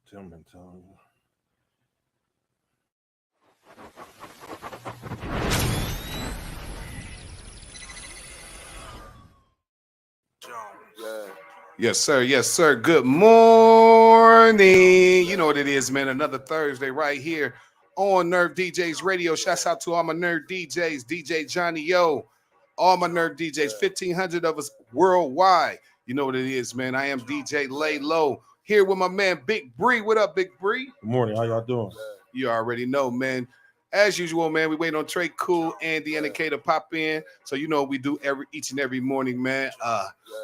Tillman telling you. Yes, sir. Yes, sir. Good morning. You know what it is, man. Another Thursday right here on Nerve DJs Radio. Shouts out to all my nerd DJs, DJ Johnny Yo, all my nerd DJs, 1,500 of us worldwide. You know what it is, man. I am DJ Lay Low here with my man Big Bree. What up, Big Bree? Good morning. How y'all doing? You already know, man. As usual, man, we wait on Trey Cool and the K to pop in. So you know we do each and every morning, man.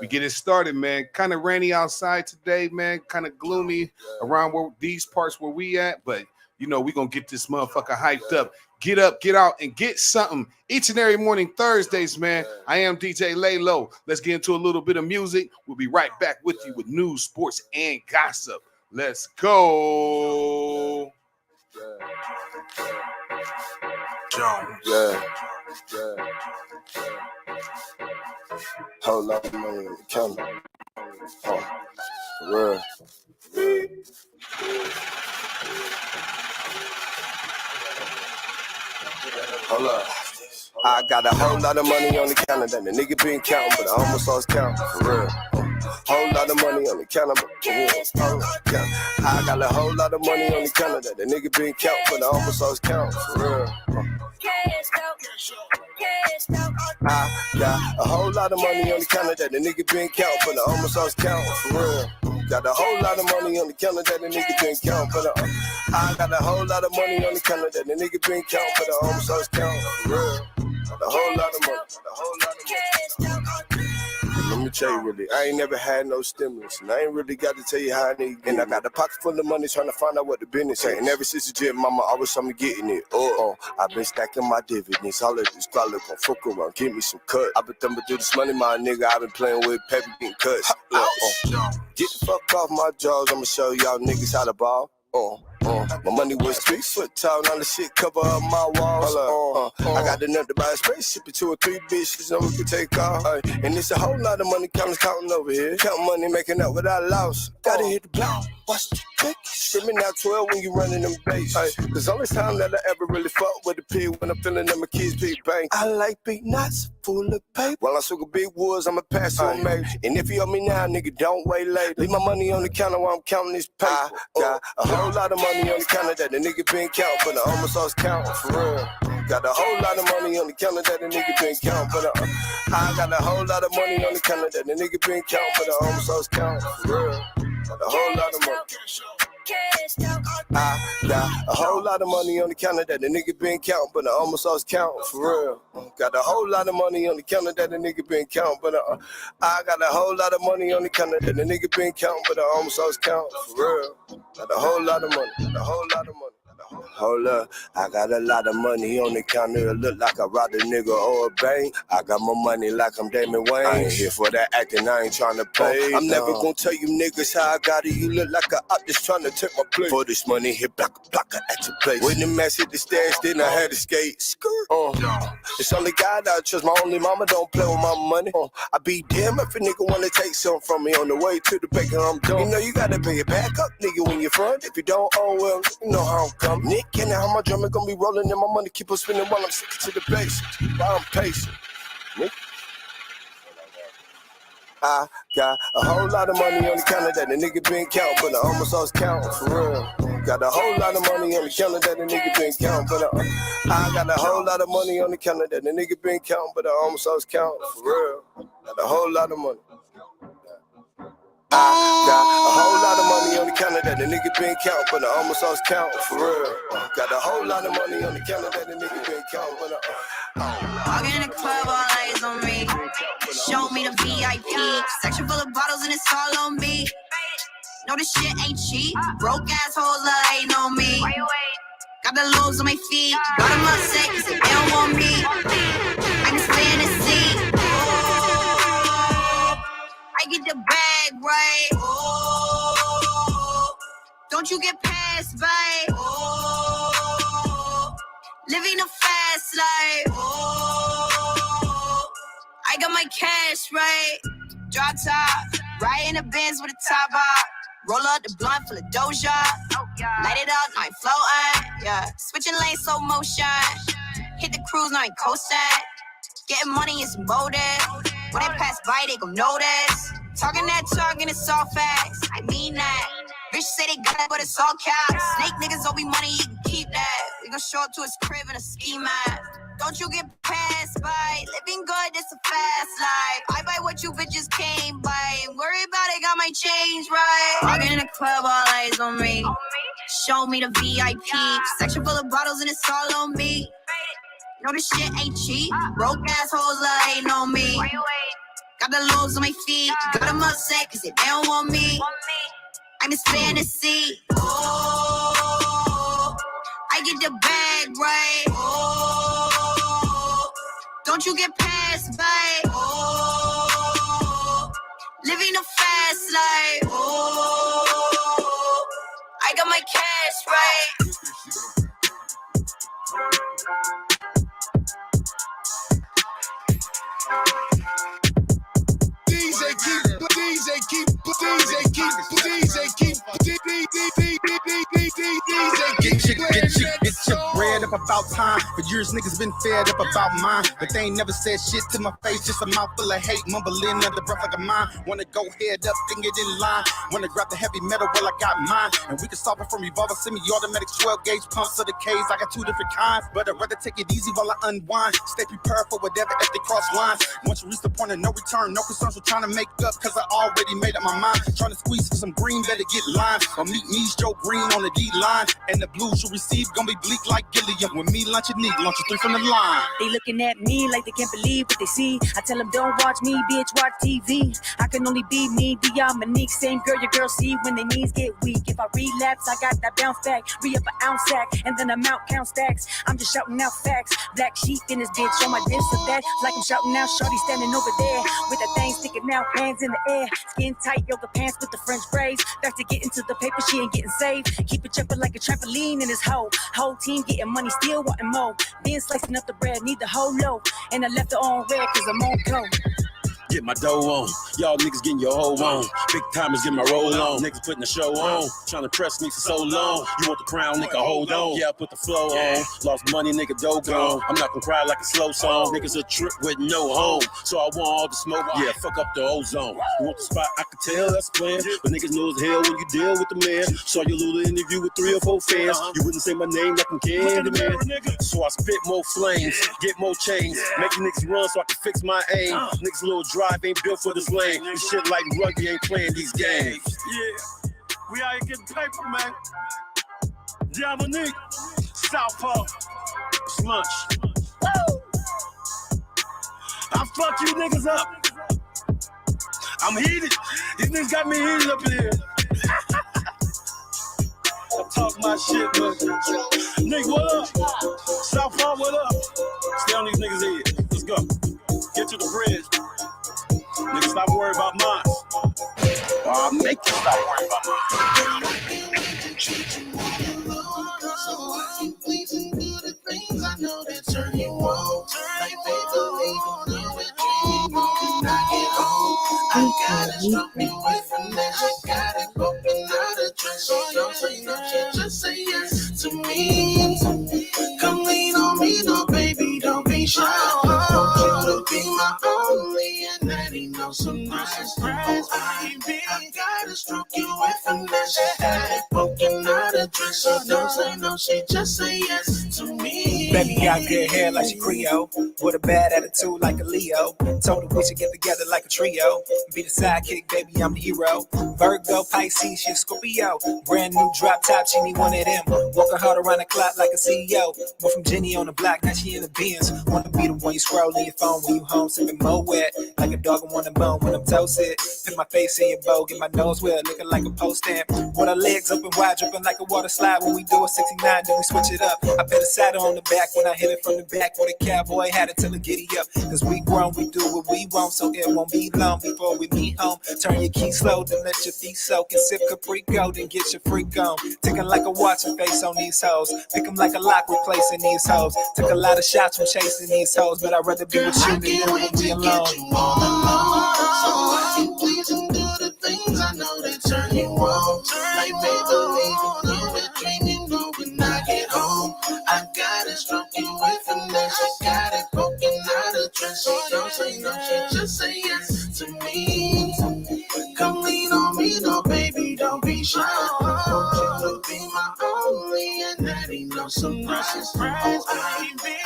We get it started, man. Kind of rainy outside today, man. Kind of gloomy around these parts where we at, but you know we gonna get this motherfucker hyped up. Get up, get out, and get something. Each and every morning, Thursdays, man. I am DJ Lay Low. Let's get into a little bit of music. We'll be right back with you with news, sports, and gossip. Let's go. Jones. Whole lot of money in the counter. For real. Hold up. I got a whole lot of money on the counter that the nigga been counting, but I almost lost count. For real. Whole lot of money on the counter, but I got a whole lot of money on the counter that the nigga been counting, but I almost lost count. For real. I got a whole lot of money on the counter that the nigga been counting, but I almost lost count. For real. Got a whole lot of money on the counter that the nigga been counting, but I got a whole lot of money on the counter that the nigga been counting, but I almost lost count. For real. Got a whole lot of money. Let me tell you really, I ain't never had no stimulus, and I ain't really got to tell you how I need it. And I got a pocket full of money trying to find out what the business ain't. And ever since the gym, mama always saw me getting it. I've been stacking my dividends. All of this dollar gon' fuck around, give me some cut. I've been thumbing through this money, my nigga. I've been playing with paper, getting cuts. Get the fuck off my jaws, I'ma show y'all niggas how to ball. My money was 3 foot tall, now the shit cover up my walls. I got enough to buy a spaceship, 2 or 3 bitches, and we can take off. And it's a whole lot of money counting over here. Count money, making up what I lost. Gotta hit the block, watch the trick. Shimming out 12 when you running them bass. Cause only time that I ever really fuck with a pig when I'm feeling that my kids big bang. I like big knots full of paper. While I sugar big woods, I'ma pass on maybe. And if you owe me now, nigga, don't wait later. Leave my money on the counter while I'm counting this paper. I got a whole lot of money on the counter that the nigga been counting, but I almost lost count, for real. Got a whole lot of money on the counter that the nigga been counting, but I got a whole lot of money on the counter that the nigga been counting, but I almost lost count, for real. Got a whole lot of money. I got a whole lot of money on the counter that the nigga been counting, but I almost lost count, for real. Got a whole lot of money on the counter that the nigga been counting, but I got a whole lot of money on the counter that the nigga been counting, but I almost lost count, for real. Got a whole lot of money, got a whole lot of money. Hold up, I got a lot of money on the counter. It look like I robbed a nigga or a bank. I got more money like I'm Damon Wayne. I ain't here for that acting, I ain't trying to play. I'm never gonna tell you niggas how I got it. You look like a op just trying to take my place. For this money, hit blocker at your place. When the mess hit the stairs, then I had to skate. It's only God I trust, my only mama don't play with my money. I be damn if a nigga wanna take something from me. On the way to the baker, I'm done. You know you gotta pay it back up, nigga, when you're front. If you don't, oh well, you know how I'm coming. Nick, and how my drummer gonna be rolling and my money keep on spinning while I'm sticking to the basics. While I'm patient. Nick. I got a whole lot of money on the counter that the nigga been counting, but I almost lost count, for real. Got a whole lot of money on the counter that the nigga been counting, but I got a whole lot of money on the counter that the nigga been counting, but I almost lost count, for real. Got a whole lot of money. I got a whole lot of money on the counter that the nigga been counting, but I almost lost count, for real. Got a whole lot of money on the counter that the nigga been counting, but Walk in the club, all eyes on me. Show me the VIP. Section full of bottles and it's all on me. No, this shit ain't cheap. Broke assholes, ain't on me. Got the lobes on my feet. Got them upset cause they don't want me. I can stay in the seat. Oh, I get the bag right. Oh, don't you get passed by. Oh, living a fast life. Oh, I got my cash right. Drop top, right in the Benz with a top off. Roll up the blunt full of Doja. Light it up, now I'm floating. Yeah, switching lanes, slow motion. Hit the cruise, now I'm coasting. Getting money is motive. When they pass by, they gon' notice. Talking that talk and it's all facts. I mean that. Bitch say they got it, but it's all caps. Snake niggas owe me money, you can keep that. We gon' show up to his crib in a ski mask. Don't you get passed by. Living good, it's a fast life. I buy what you bitches came by. Ain't worry about it, got my change right. Walking in the club, all eyes on me. Show me the VIP. Section full of bottles and it's all on me. No, this shit ain't cheap. Broke assholes hating on me. Got the lows on my feet. Got them upset cause they don't want me. I'm Miss Fantasy. Oh, I get the bag right. Oh, don't you get passed by. Oh, living a fast life. Oh, I got my cash right. Get your bread up about time. For years niggas been fed up about mine, but they ain't never said shit to my face. Just a mouthful of hate, mumbling under breath like a mine. Wanna go head up, then get in line. Wanna grab the heavy metal, well I got mine. And we can solve it from revolver, semi-automatic 12-gauge pumps of the K's. I got two different kinds, but I'd rather take it easy while I unwind. Stay prepared for whatever if they cross lines. Once you reach the point of no return, no concerns with trying to make up, cause I already made up my mind. Trying to squeeze for some green, better get lime. Or meet me, Joe Green on the D-line. And the blues you receive gonna be bleak like Gilliam. When me launch a knee, launch a three from the line. They looking at me like they can't believe what they see. I tell them don't watch me, bitch, watch TV. I can only be me, Monique. Same girl your girls see when their knees get weak. If I relapse, I got that bounce back. Re-up an ounce sack, and then amount count stacks. I'm just shouting out facts. Black sheep in this bitch on my this or that. Like I'm shouting out, shorty standing over there with that thing sticking out, hands in the air. Skin tight, yoga pants with the French braids. Back to getting to the paper, she ain't getting saved. Keep it jumping like a trampoline in this hole. Whole team getting money, still wanting more. Been slicing up the bread, need the whole loaf. And I left it on red cause I'm on coke. Get my dough on. Y'all niggas getting your hoe on. Big timers get my roll on. Niggas putting the show on. Trying to press me for so long. You want the crown, nigga, hold on. Yeah, I put the flow on. Lost money, nigga, dough gone. I'm not gonna cry like a slow song. Niggas a trip with no home. So I want all the smoke. Yeah, fuck up the ozone. You want the spot? I can tell that's plan. But niggas know as hell when you deal with the man. Saw your little interview with 3 or 4 fans. You wouldn't say my name like I'm Candyman. So I spit more flames, get more chains. Make you niggas run so I can fix my aim. Niggas little drive ain't built for this lane. This shit like rugby ain't playing these games. Yeah, we out here getting paper, man. Monique, Southpaw, it's lunch. Woo! I fuck you niggas up. I'm heated. These niggas got me heated up in here. I talk my shit, but nigga, what up? Southpaw, what up? Stay on these niggas' head. Let's go. Get to the bridge. Niggas stop worrying about mine. Make you stop worrying about mine. So I can please and do the things I know that turn you on. Like baby, leave with me when I get home. I gotta stop you away from that. I gotta open out a dress. So don't say no shit, just say yes to me. Come lean on me, no baby, don't be shy. Want you to be my only, and that ain't no surprise. I gotta stroke you away from that. Gotta open out a dress. So don't say no shit, just say yes to me. Baby got good hair like she Creole, with a bad attitude like a Leo. Told her we should get together like a trio. Be the sidekick, baby, I'm the hero. Virgo, Pisces, she a Scorpio. Brand new drop top, she need one of them. Walking hard around the clock like a CEO. Went from Jenny on the block, now she in the Benz. Wanna be the one you scroll in your phone when you home, sipping Mo wet. Like a dog, I want a bone when I'm toasted. Put my face in your bow, get my nose wet, looking like a post stamp. With her legs open wide, dripping like a water slide. When we do a 69, then we switch it up. I put a saddle on the back when I hit it from the back. With a cowboy hat until it giddy up. Cause we grown, we do what we want, so it won't be long before we meet home. Turn your key slow, then let your feet soak. And sip Caprico, then get your freak on. Ticking like a watch and face on these hoes. Pick them like a lock, replacing these hoes. Took a lot of shots from chasing these hoes, but I'd rather be with you than with me alone. So I can please and do the things I know that turn you on. surprise.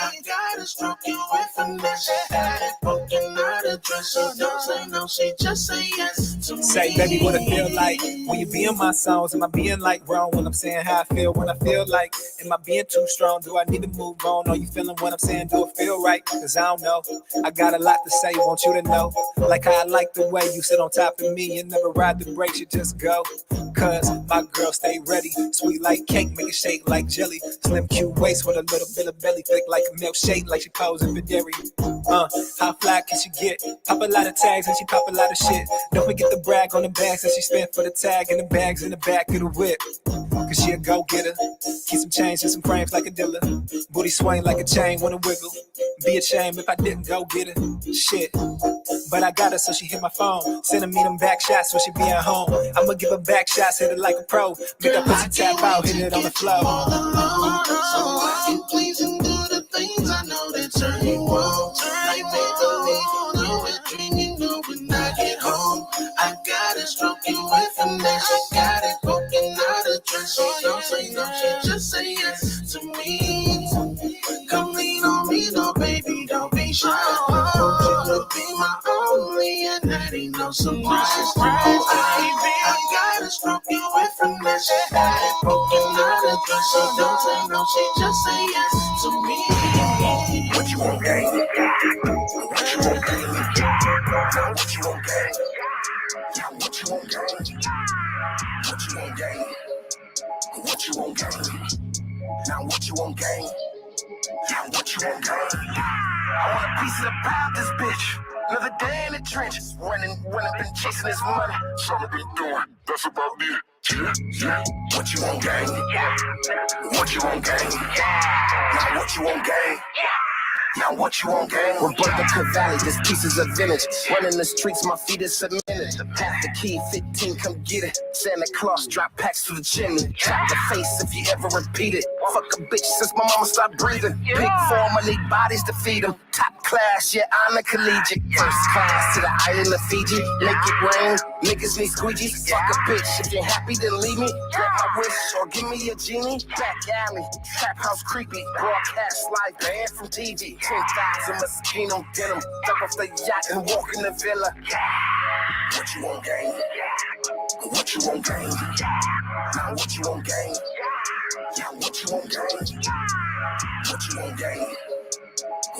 I gotta stroke you with finesse. Had it poking out a dress. She don't say no, she just say yes to me. Say, baby, what it feel like when you be in my songs? Am I being like wrong when I'm saying how I feel? When I feel like, am I being too strong? Do I need to move on? Are you feeling what I'm saying? Do it feel right? Cause I don't know. I got a lot to say, want you to know. Like how I like the way you sit on top of me and never ride the brakes, you just go. Cause my girl stay ready, sweet like cake, make it shake like jelly. Slim cute waist with a little bit of belly, thick like a milkshake, like she posing for dairy. How fly can she get? Pop a lot of tags and she pop a lot of shit. Don't forget to brag on the bags that she spent for the tag and the bags in the back of the whip. Cause she a go-getter. Keep some change and some frames like a dealer. Booty swing like a chain, wanna wiggle. Be a shame if I didn't go get her. Shit. But I got her, so she hit my phone. Sending me them back shots when she be at home. I'ma give her back shots, hit it like a pro. Make that pussy tap out, hit it on the floor. So why you please and do the things I know that turn you on. Like make a wet dream, you know when I get home. I gotta stroke you with finesse. She got it poking out a dress. She don't say no, she just say yes to me. Come lean on me, no baby, don't be shy. Want you to be my only, and that ain't no surprise. I gotta stroke you with finesse. She got it poking out a dress. She don't say no, she just say yes to me. What you want, gang? What you want, gang? Now what you want, gang? Now what you want, gang? What you want, gang? What you want, gang? Now what you want, gang? Now what you want, gang? I want a piece of the pie, this bitch. Another day in the trenches, running, been chasing this money. That's all I've been doing. That's about it. Yeah. What you want, gang? What you want, gang? Now what you want, gang? Now what you want, gang? Roberto Cavalli, just pieces of vintage. Running the streets, my feet is cemented. Half the key, 15, come get it. Santa Claus, drop packs to the chimney. Chop the face if you ever repeat it. Fuck a bitch since my mama stopped breathing. Big form, I need bodies to feed them. Top class, yeah, I'm a collegiate. First class to the island of Fiji. Make it rain, niggas need squeegees. Fuck a bitch, if you're happy, then leave me. Grab my wish or give me a genie. Back alley, trap house creepy. Broadcast live, banned from TV. 10,000 Moschino denim. Jump off the yacht and walk in the villa. What you want, gang? What you want, gang? Now what you want, gang? Now what you want, gang? What you want, gang?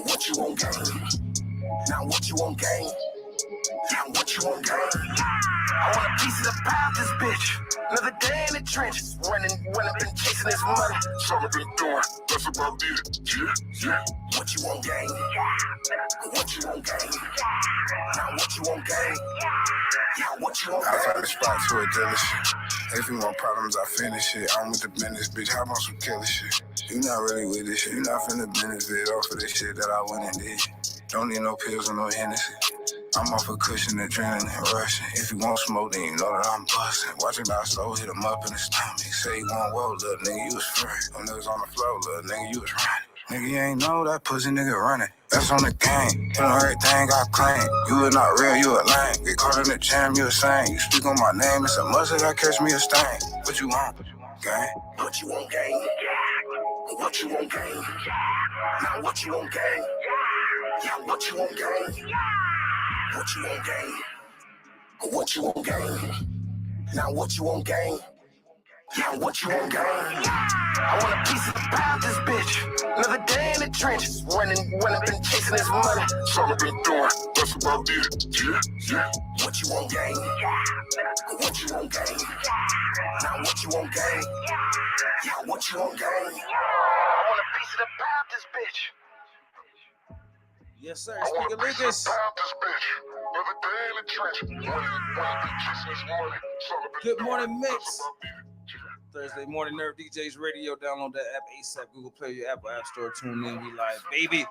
What you want, gang? Now what you want, gang? Now what you want, gang? I want a piece of the pie, this bitch. Another day in the trenches, running, been chasing this money. That's all I've been doing. That's about it. Yeah. What you want, gang? What you want, gang? Now what you want, gang? Now what you want, gang? I find a spot to a dealership. If you want problems, I finish it. I'm with the business, bitch. Hop on some killer shit. You not really with this shit. You not finna benefit off of this shit that I went and did. Don't need no pills or no Hennessy. I'm off a cushion, adrenaline and rushing. If you want smoke, then you know that I'm busting. Watching our soul hit him up in the stomach. Say you want woe, little nigga, you was free. Them niggas on the floor, little nigga, you was running. Nigga, you ain't know that pussy nigga running. That's on the game. You know everything I claim. You are not real, you a lame. Get caught in the jam, you a saint. You speak on my name, it's a must that I catch me a stain. What you want, gang? What you want, gang? What you want, gang? Now what you want, gang? Now what you want, gang? What you want, gang? What you want, gang? Now what you want, gang? Now what you want, gang? I want a piece of the pie, this bitch. Another day in the trenches, running, been chasing this money. That's all I've been doing. That's about it. Yeah. What you want, gang? What you want, gang? Now what you want, gang? Now what you want, gang? I want a piece of the pie, this bitch. Yes, sir. Speaking Lucas. Good morning, mix. Thursday morning, Nerve DJs Radio. Download that app ASAP. Google Play, your Apple App Store. Tune in. We live, baby.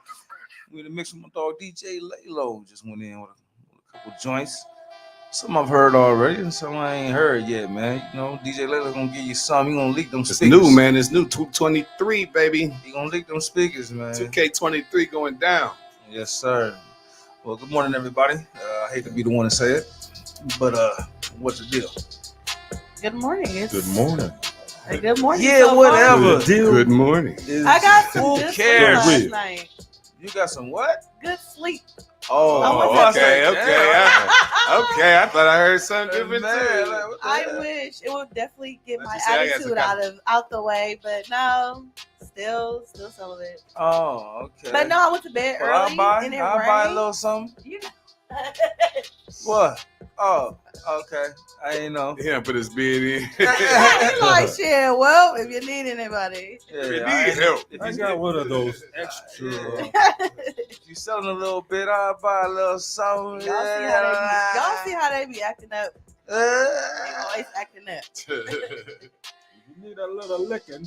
We in the mix with my dog DJ Laylo. Just went in with a couple joints. Some I've heard already, and some I ain't heard yet, man. You know, DJ Laylo gonna give you some. He gonna leak them speakers. It's new, man. It's new. 223, baby. He gonna leak them speakers, man. 2K23 going down. Yes, sir. Well, good morning, everybody. I hate to be the one to say it, but what's the deal? Good morning. Good morning. Good morning. Yeah, so whatever. Good morning. I got some Who good cares? sleep last night. You got some what? Good sleep. Oh, okay. Damn. Okay, I thought I heard something different Man, too. like, what the I hell? wish it would definitely get Let's my just say I got attitude some out the way, but no, still celibate. Oh, okay. But no, I went to bed Well, early and it I'll buy a rained. little something. You know. What? Oh, okay. I ain't know. Yeah, put his beard in. He like shit. Well, if you need anybody, Yeah, You I need help. If I you got one of those extra. if you selling a little bit, I'll buy a little something. y'all see how they be acting up. They always acting up. You need a little licking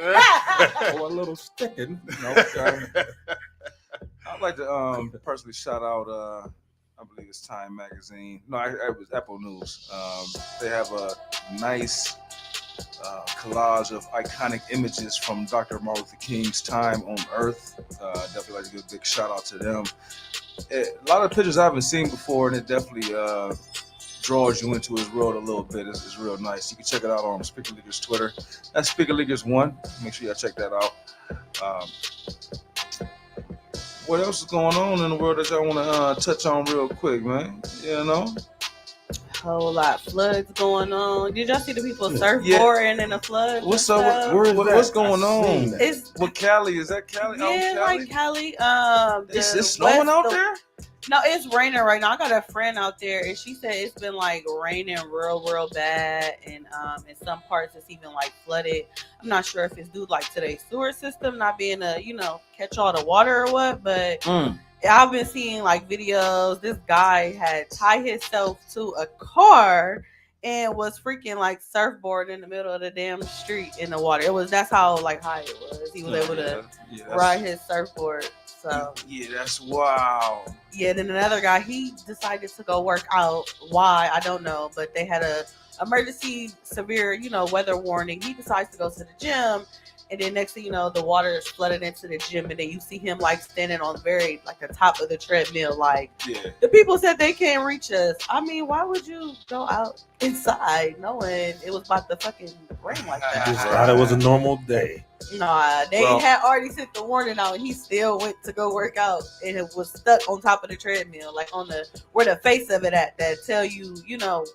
or a little sticking. Okay. I'd like to personally shout out I believe it's Time Magazine. No, it was Apple News. They have a nice collage of iconic images from Dr. Martin Luther King's time on Earth. Definitely like to give a big shout out to them. A lot of pictures I haven't seen before, and it definitely draws you into his world a little bit. It's real nice. You can check it out on Speaker Leaguer's Twitter. That's Speaker Leaguer's 1. Make sure y'all check that out. What else is going on in the world that y'all want to touch on real quick, man? You know? Whole lot floods going on. Did y'all see the people surfboarding in the flood? What's up? What's going on? It's What Cali? Is that Cali? yeah, Cali? like Cali. It's snowing out there? No, it's raining right now. I got a friend out there, and she said it's been like raining real bad, and in some parts it's even like flooded. I'm not sure if it's due like to their sewer system not being a catch all the water or what, but I've been seeing like videos. This guy had tied himself to a car and was freaking like surfboard in the middle of the damn street in the water. That's how like high it was. He was able to ride his surfboard. So yeah, that's wow. Yeah, then another guy, he decided to go work out. Why? I don't know, but they had a emergency severe, weather warning. He decides to go to the gym, and then next thing you know, the water is flooded into the gym, and then you see him like standing on the top of the treadmill. Like, the people said they can't reach us. I mean, why would you go out inside knowing it was about to fucking rain like that? I just thought it was a normal day. Nah, they had already sent the warning out, and he still went to go work out, and it was stuck on top of the treadmill, like on where the face of it at that tell you,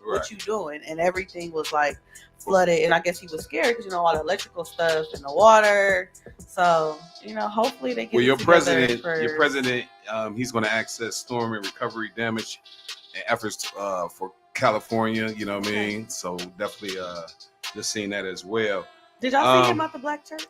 what you doing, and everything was like flooded. And I guess he was scared because all the electrical stuff in the water. So hopefully they get. Well, your president, he's going to access storm and recovery damage and efforts for California. You know what I mean? So definitely just seeing that as well. Did y'all see him at the Black Church?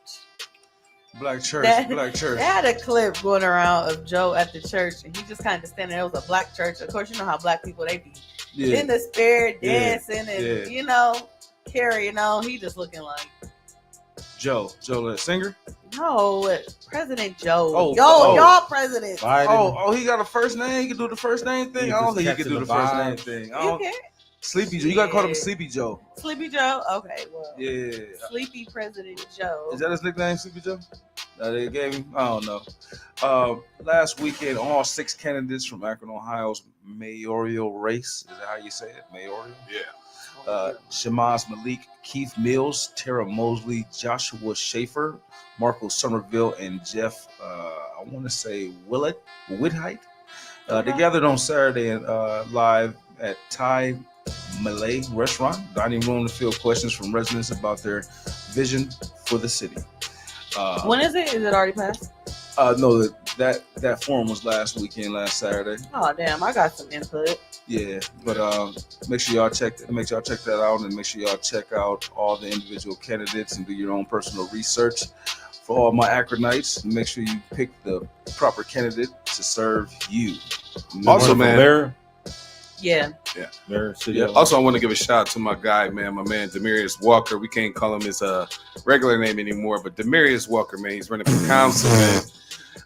Black Church. They had a clip going around of Joe at the church, and he just kind of standing there. It was a black church. Of course, you know how black people, they be in the spirit, dancing, and carrying on. He just looking like Joe the singer. No, President Joe. Y'all president. Biden. He got a first name. He can do the first name thing. I don't think he can do the first name thing. You can. Sleepy Joe. You gotta call him Sleepy Joe. Sleepy Joe. Okay, well. Yeah. Sleepy President Joe. Is that his nickname, Sleepy Joe? They gave him. I don't know. Last weekend, all 6 candidates from Akron, Ohio's mayoral race. Is that how you say it? Mayoral. Yeah. Shamaz Malik, Keith Mills, Tara Mosley, Joshua Schaefer, Marco Somerville, and Jeff. I want to say Whithite. They gathered on Saturday and live at Thai Malay restaurant dining room to field questions from residents about their vision for the city. When is it? Is it already passed? No, that forum was last Saturday. Oh damn, I got some input. Yeah, but make sure y'all check that out, and make sure y'all check out all the individual candidates and do your own personal research. For all my Akronites, make sure you pick the proper candidate to serve you. Also, man. Yeah. Also, I want to give a shout out to my guy, man, my man Demarius Walker. We can't call him his regular name anymore, but Demarius Walker, man, he's running for council, man.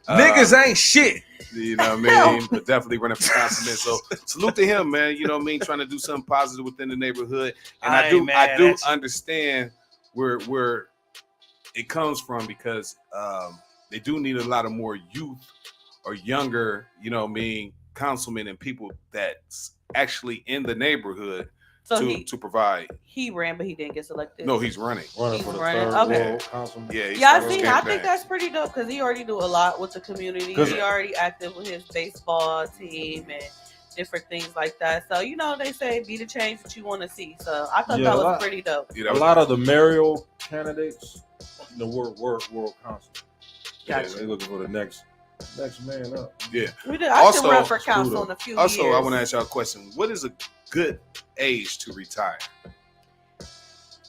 Niggas ain't shit. You know what I mean? But definitely running for councilman. So salute to him, man. You know what I mean? Trying to do something positive within the neighborhood. And I do understand where it comes from, because they do need a lot of more youth or younger, councilmen and people that's actually in the neighborhood to provide. He ran, but he didn't get selected. No, he's running. Running for the running. third Okay. World Council. Yeah, he's Yeah, I starting his seen. I think campaign. that's pretty dope because he already do a lot with the community. 'Cause- He already active with his baseball team and different things like that. So they say be the change that you want to see. So I thought that was pretty dope. Yeah, that a was lot of the mayoral candidates, the World Council. Gotcha. Yeah, they looking for the next man up. Yeah. I should run for council in a few years. Also, I want to ask y'all a question. What is a good age to retire?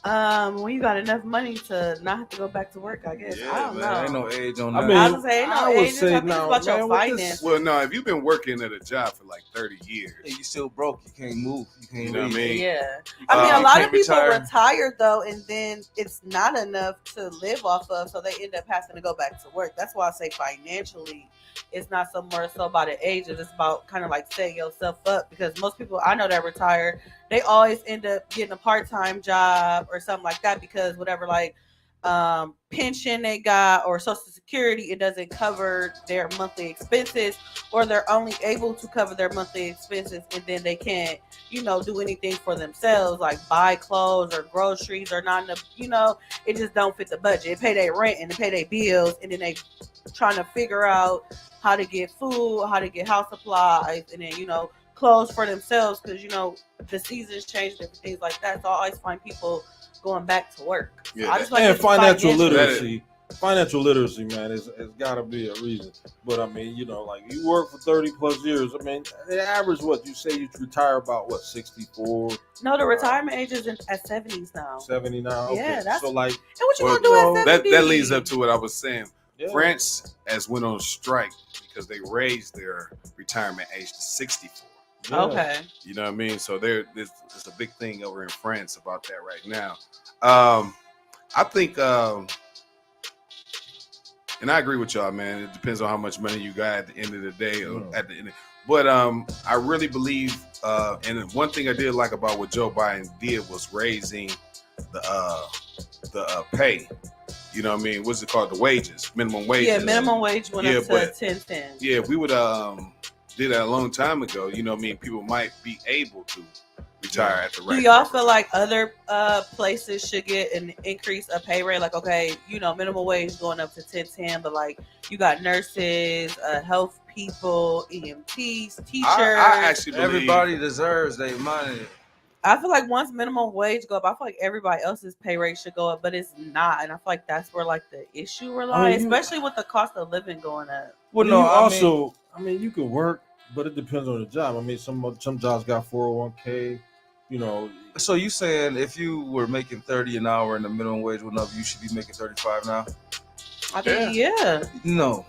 When you got enough money to not have to go back to work, I guess. I don't know. Ain't no age on that. I mean, I was saying, I would say it's now, about your man, with this- finances. Well, no, if you've been working at a job for like 30 years, Hey, you still broke. You can't move. You can't you know what I leave. mean? Yeah. I mean, a You lot can't of people retire. retire though, and then it's not enough to live off of, so they end up having to go back to work. That's why I say financially, it's not so more so about the age. It's just about kind of like setting yourself up, because most people I know that retire, they always end up getting a part-time job or something like that, because whatever pension they got or Social Security, it doesn't cover their monthly expenses, or they're only able to cover their monthly expenses, and then they can't do anything for themselves, like buy clothes or groceries, or not enough, it just don't fit the budget. They pay their rent and they pay their bills, and then they trying to figure out how to get food, how to get house supplies, and then clothes for themselves, because the seasons change, different things like that. So I always find people going back to work. Yeah, I just like And the financial financial- literacy, man, it's got to be a reason. But I mean, like you work for 30 plus years. I mean, the average, what you say you retire about 64? No, the retirement age is at 70s now. 70 now. Okay. Yeah, that's so like. And what you Well, gonna do at 70? that leads up to what I was saying. Yeah. France has went on strike because they raised their retirement age to 64. Yeah. Okay. You know what I mean? So there's a big thing over in France about that right now. I think, and I agree with y'all, man. It depends on how much money you got at the end of the day. Or at the end. But I really believe, and one thing I did like about what Joe Biden did was raising the pay. You know what I mean? What's it called? The wages, minimum wages. Yeah, minimum wage went up to $10.10. Yeah, if we would did that a long time ago, you know what I mean, people might be able to retire at the right. Do y'all feel like other places should get an increase of pay rate? Like, okay, minimum wage going up to $10.10, but like you got nurses, health people, EMTs, teachers. I actually believe Everybody deserves their money. I feel like once minimum wage go up, I feel like everybody else's pay rate should go up, but it's not, and I feel like that's where like the issue relies, especially with the cost of living going up. Well, no, I mean, you can work, but it depends on the job. I mean, some jobs got 401k. So you saying if you were making 30 an hour and the minimum wage went up, you should be making 35 now? I think yeah. No.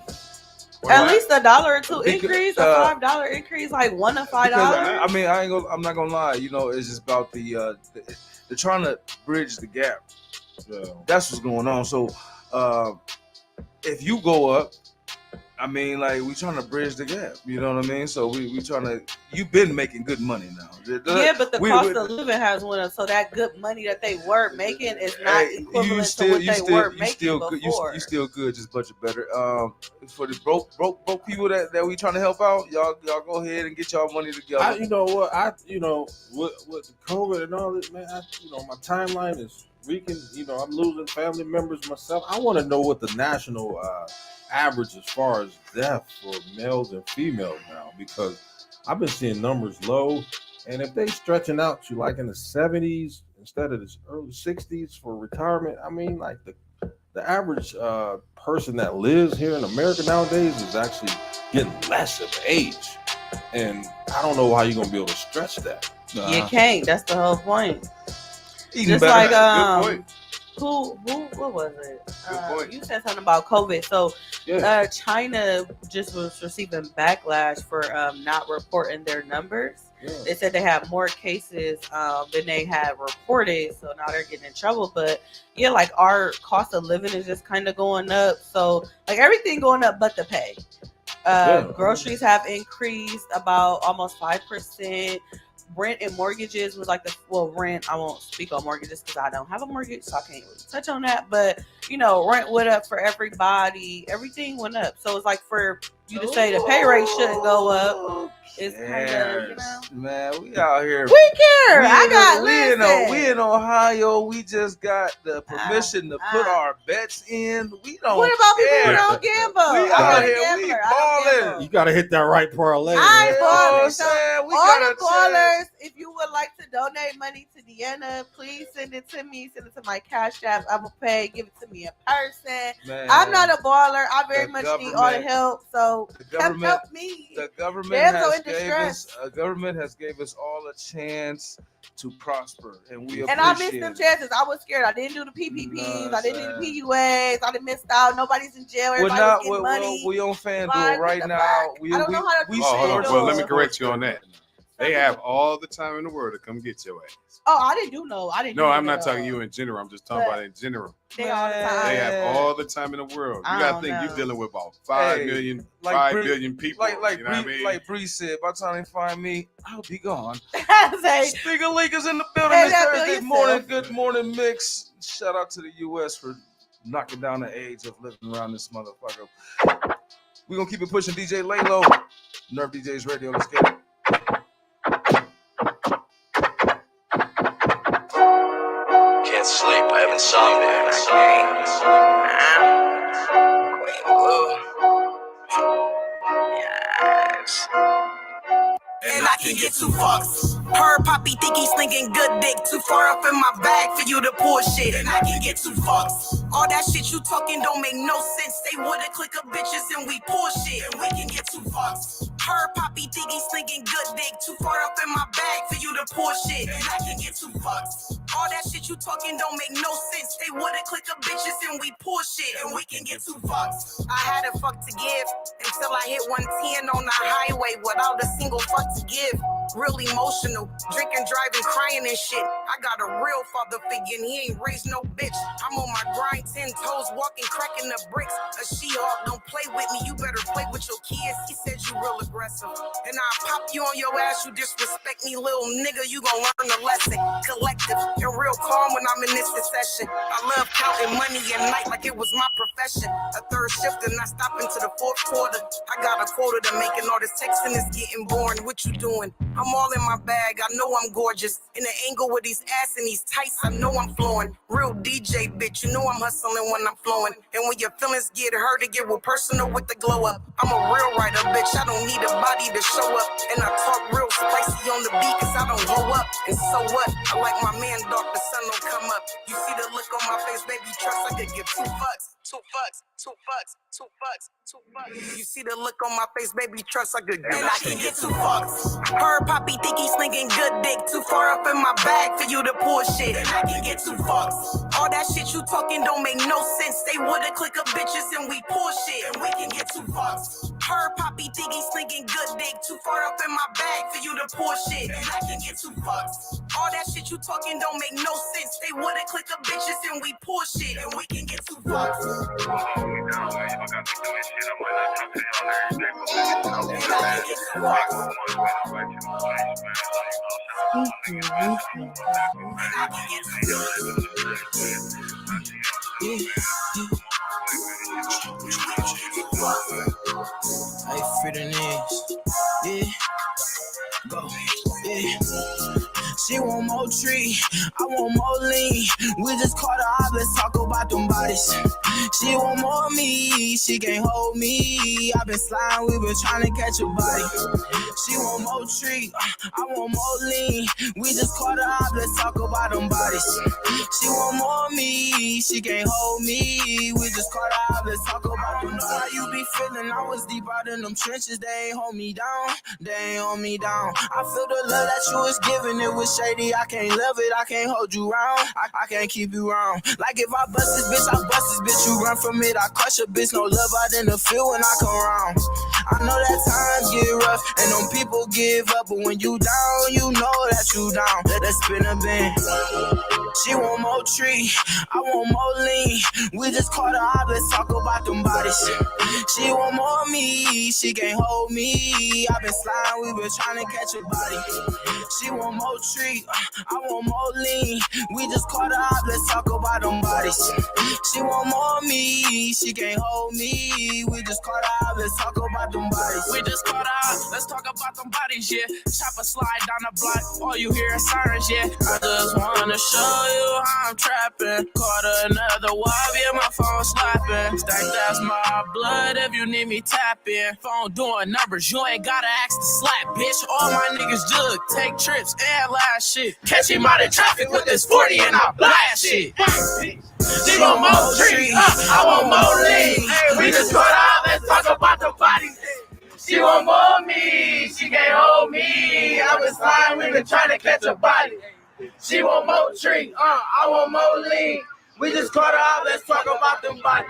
At least $1 or $2 Because, increase, a $5 increase, like $1 to $5. I mean, I'm not gonna lie. It's just about the they're trying to bridge the gap. That's what's going on. So if you go up, I mean, like we trying to bridge the gap. You know what I mean? So we trying to. You've been making good money now. Yeah, but the cost of living has went up, so that good money that they were making is not equivalent to what they were making before. You still good, just budget better. For the broke people that we trying to help out, y'all go ahead and get y'all money together. You know what? With the COVID and all this, man, my timeline is wreaking. I'm losing family members myself. I want to know what the national average as far as death for males and females now, because I've been seeing numbers low, and if they stretching out to like in the 70s instead of this early 60s for retirement, I mean, like the average person that lives here in America nowadays is actually getting less of age, and I don't know how you're gonna be able to stretch that. You can't. That's the whole point. Even Just better. like Good point. what was it? Good point. You said something about COVID. So China just was receiving backlash for not reporting their numbers. Yeah. They said they have more cases than they had reported, so now they're getting in trouble. But yeah, like our cost of living is just kind of going up. So like everything going up but the pay. Groceries have increased about almost 5%. Rent and mortgages was like rent. I won't speak on mortgages because I don't have a mortgage, so I can't really touch on that. But rent went up for everybody. Everything went up. So it's like for you to say the pay rate shouldn't go up. It's kind of, Man, we out here. We care. We in Ohio. We just got the permission to put our bets in. We don't. What about people care. who don't gamble? We out here. We balling. You gotta hit that right parlay. I You know balling. what I'm So saying? We all got the a ballers, if you would like to donate money to Deanna, please send it to me. Send it to my Cash App. I will pay. Give it to me in person. Man, I'm not a baller. I very the much need all the help. So come help me. The government has gave us all a chance to prosper, and we and I missed them chances. I was scared. I didn't do the PPPs. I didn't do the PUAs. I didn't missed out. Nobody's in jail. Everybody was getting money. We on FanDuel right now. I don't know how to well, let me correct you on that. They have all the time in the world to come get your ass. Oh, I didn't do no. I didn't. No, I'm not talking you in general. I'm just talking about in general. They all the time. They have all the time in the world. You gotta think you're dealing with about 5 billion people. Like you know what I mean? Like Bree said, by the time they find me, I'll be gone. Say, Speaker League is in the building this Thursday morning. Good morning, mix. Shout out to the U.S. for knocking down the age of living around this motherfucker. We're gonna keep it pushing. DJ Laylo, Nerve DJs Radio. Let's get it. Can't sleep, I have insomnia. Yes. And I can get 2 fucks. Her poppy think he's slinging good dick. Too far up in my bag for you to pull shit. And I can get 2 fucks. All that shit you talking don't make no sense. They woulda click up bitches and we pull shit. And we can get 2 fucks. Her poppy think he's slinging good dick. Too far up in my bag for you to pull shit. And I can get 2 fucks. All that shit you talking don't make no sense. They woulda click up bitches and we pull shit. And we can get 2 fucks. I had a fuck to give until I hit 110 on the highway without a single fuck to give. Real emotional, drinking, driving, crying and shit. I got a real father figure and he ain't raised no bitch. I'm on my grind, 10 toes, walking, cracking the bricks. A She-Hulk, don't play with me, you better play with your kids. He said you real aggressive, and I'll pop you on your ass. You disrespect me, little nigga, you gon' learn a lesson. Collective and real calm when I'm in this session. I love counting money at night like it was my profession. A third shift and I stop into the 4th quarter. I got a quota to make and all this texting is getting boring. What you doing? I'm all in my bag, I know I'm gorgeous. In the angle with these ass and these tights, I know I'm flowing. Real DJ, bitch, you know I'm hustling when I'm flowing. And when your feelings get hurt, it get real personal with the glow up. I'm a real writer, bitch, I don't need a body to show up. And I talk real spicy on the beat, cause I don't hold up. And so what? I like my man, dog, the sun don't come up. You see the look on my face, baby, trust I could give 2 fucks. 2 fucks, 2 fucks, 2 fucks, 2 fucks. You see the look on my face, baby, trust I could give. And I can get 2 fucks. Her poppy think he's slinging good dick. Too far up in my bag for you to pull shit. And I can get 2 fucks. All that shit you talking don't make no sense. They woulda click up bitches and we pull shit. And we can get 2 fucks. Her poppy think he's slinging good dick. Too far up in my bag for you to pull shit. And I can get 2 fucks. All that shit you talking don't make no sense. They woulda click up bitches and we pull shit. And we can get 2 fucks. I fit in this, yeah, go, yeah. She want more tree, I want more lean. We just caught her up, let's talk about them bodies. She want more of me, she can't hold me. I've been sliding, we been trying to catch a body. She want more tree, I want more lean. We just caught her up, let's talk about them bodies. She want more of me, she can't hold me. We just caught her up, let's talk about them. Know how you be feeling, I was deep out in them trenches. They ain't hold me down, they ain't hold me down. I feel the love that you was giving, it was shady. I can't love it, I can't hold you round. I can't keep you round. Like if I bust this bitch, I bust this bitch. You run from it, I crush a bitch. No love out in the field when I come round. I know that times get rough and them people give up, but when you down, you know that you down. Let's spin a bin. She want more tree, I want more lean. We just caught her up, let's talk about them bodies. She want more me, she can't hold me. I been sliding, we been trying to catch a body. She want more tree, I want more lean. We just caught her up, let's talk about them bodies. She want more me, she can't hold me. We just caught her up, let's talk about them bodies. We just caught up, let's talk about them bodies, yeah. Chopper slide down the block, all you hear is sirens, yeah. I just wanna show you how I'm trapping. Caught another wife, yeah, my phone slapping. Stack, that's my blood if you need me tap in. Phone doing numbers, you ain't gotta ask to slap, bitch. All my niggas jug, take trips and last shit. Catch him out in traffic with this 40 and I blast shit. She want more tree, I want more lean. We just caught up, let's talk about the bodies. She want more me, she can't hold me. I was sliding, we been trying to catch a body. She want more tree, I want more lean. We just caught her up, let's talk about them bodies.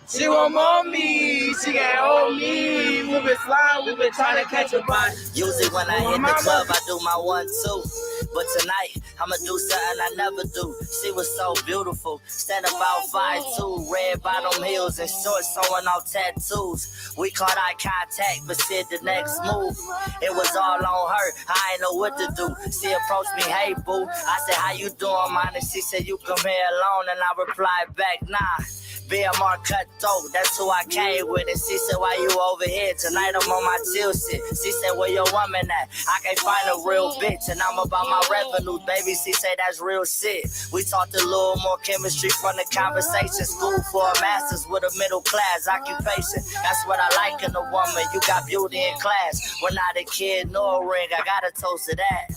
She want more me, she can't hold me. We been sliding, we been trying to catch a body. Usually when I hit the club, I do my 1-2. But tonight, I'ma do something I never do. She was so beautiful, stand about 5'2", red bottom heels and shorts, showing off tattoos. We caught eye contact, but said the next move. It was all on her, I ain't know what to do. She approached me, hey boo. I said, how you doing, man? And she said, you come here alone, and I replied back, nah. BMR cutthroat, that's who I came with. And she said, why you over here? Tonight I'm on my chill shit. She said, where your woman at? I can't find a real bitch, and I'm about my revenue, baby. She said, that's real shit. We talked a little more chemistry from the conversation. School for a master's with a middle class occupation. That's what I like in a woman. You got beauty in class. We're not a kid nor a ring. I got a toast to that.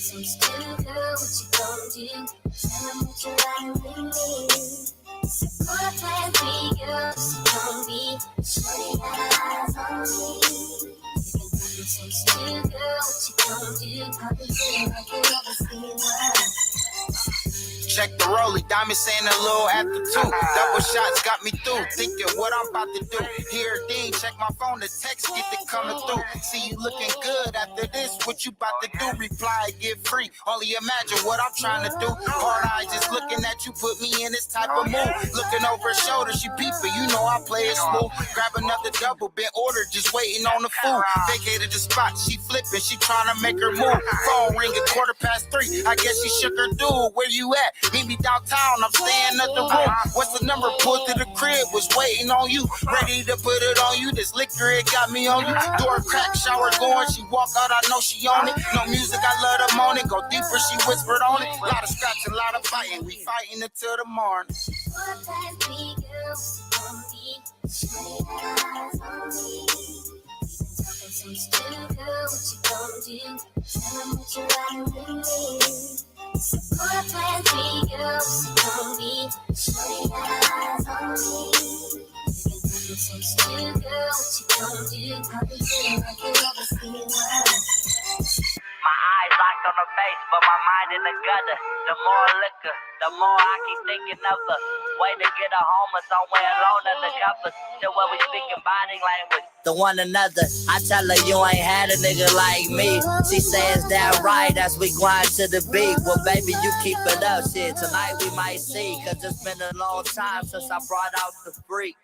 Some still good, what you gon' do? Tell them what you like with me. Support plan for you, so don't be shutting eyes on me. Some still good, what you gon' do? I'll be feeling like you never seen one. Check the rollie, diamond saying a little after 2. Double shots got me through, thinking what I'm about to do. Here, Dean, check my phone, the text get it coming through. See you looking good after this, what you about to do? Reply, get free, only imagine what I'm trying to do. Hard eyes just looking at you, put me in this type of mood. Looking over her shoulder, she peeping, you know I play it smooth. Grab another double, been ordered, just waiting on the food. Vacated the spot, she flipping, she trying to make her move. Phone ringing 3:15, I guess she shook her dude. Where you at? Meet me downtown, I'm staying at the room. What's the number? Pulled to the crib, was waiting on you. Ready to put it on you. This liquor, it got me on you. Door crack, shower going. She walk out, I know she on it. No music, I love the morning. Go deeper, she whispered on it. Lot of scratching, lot of fighting. We fighting until the morning. Some still good, what you gon' do? Tell them what you like with me. Support plan for you, so don't be shutting eyes on me. Some still good, what you gon' do? I'll be feeling like you never seen one. My eyes locked on her face, but my mind in the gutter. The more liquor, the more I keep thinking of her. Way to get her home or somewhere alone undercover. Till where we speaking body language. The one another, I tell her you ain't had a nigga like me. She says that right as we grind to the beat. Well, baby, you keep it up, shit. Tonight we might see, cause it's been a long time since I brought out the freak.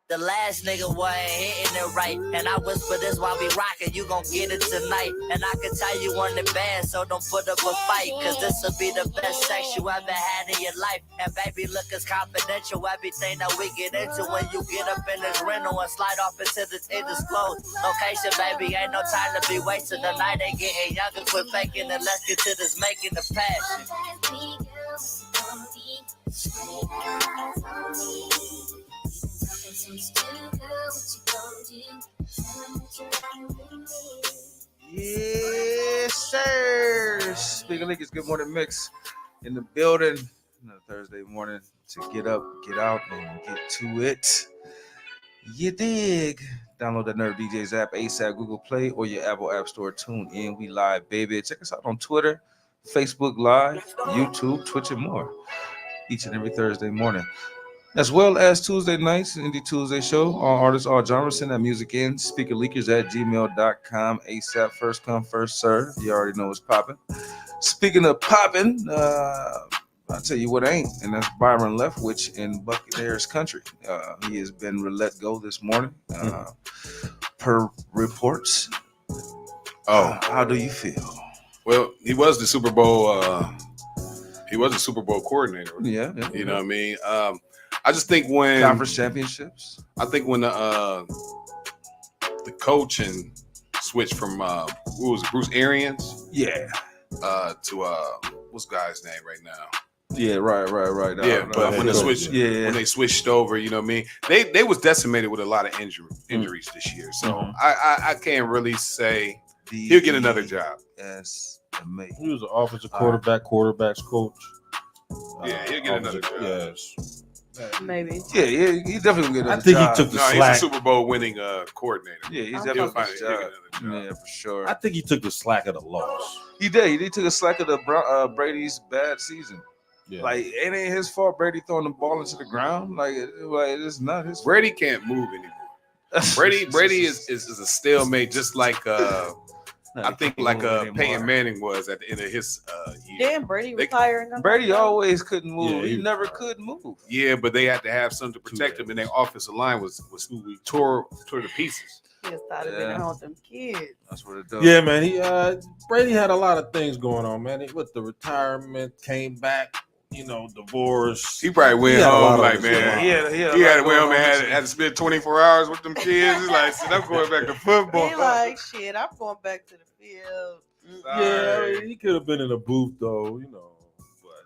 The last nigga wasn't hitting it right. And I whisper this while we rockin', you gon' get it tonight. And I can tell you on the band, so don't put up a fight. Cause this'll be the best sex you ever had in your life. And baby, look, it's confidential. Everything that we get into when you get up in this rental and slide off into the undisclosed location, baby, ain't no time to be wasted. The night ain't getting younger, quit faking and let's get to this making the passion. Some still good, what you gon' do? Tell them what you like with me. Yes, sir. Speaking of niggas, good morning mix in the building. Another Thursday morning to get up, get out, and get to it. You dig? Download the Nerd DJs app, ASAP, Google Play, or your Apple App Store. Tune in. We live, baby. Check us out on Twitter, Facebook Live, YouTube, Twitch, and more. Each and every Thursday morning. As well as Tuesday nights, Indie Tuesday show. All artists, all genres. Send that music in. Speakerleakers@gmail.com. ASAP. First come, first serve. You already know what's popping. Speaking of popping, I'll tell you what ain't, and that's Byron Leftwich in Buccaneers country. He has been let go this morning, per reports. How do you feel? Well, he was the Super Bowl. He was a Super Bowl coordinator. Yeah. You know what I mean? I just think when conference championships. I think when the coaching switched from who was it, Bruce Arians? Yeah. To what's the guy's name right now? Yeah, right. But when they switched over, you know what I mean? They was decimated with a lot of injuries this year. So I can't really say he'll get another job. Yes, amazing. He was an offensive quarterback's coach. Yeah, he'll get another job. Yes. Maybe. Yeah, he definitely get another I think job. he took the slack. He's a Super Bowl winning coordinator. Yeah, he's definitely find get another job. Yeah, for sure. I think he took the slack of the loss. He did. He took a slack of the Brady's bad season. Yeah. Like, it ain't his fault Brady throwing the ball into the ground. Like it's not his fault. Brady can't move anymore. Brady is a stalemate, just like I think like Peyton Manning was at the end of his year. Didn't Brady retire? Brady always couldn't move. He never could move. Yeah, but they had to have something to protect him, and their offensive line was tore to pieces. He just thought of being at home with them kids. That's what it does. Yeah, man. Brady had a lot of things going on, man. With the retirement, came back. Divorce. He probably went home like, man. He had to went home and had to spend 24 hours with them kids. He's like, I'm going back to football. He like, shit, I'm going back to the field. Yeah, I mean, he could have been in a booth though, but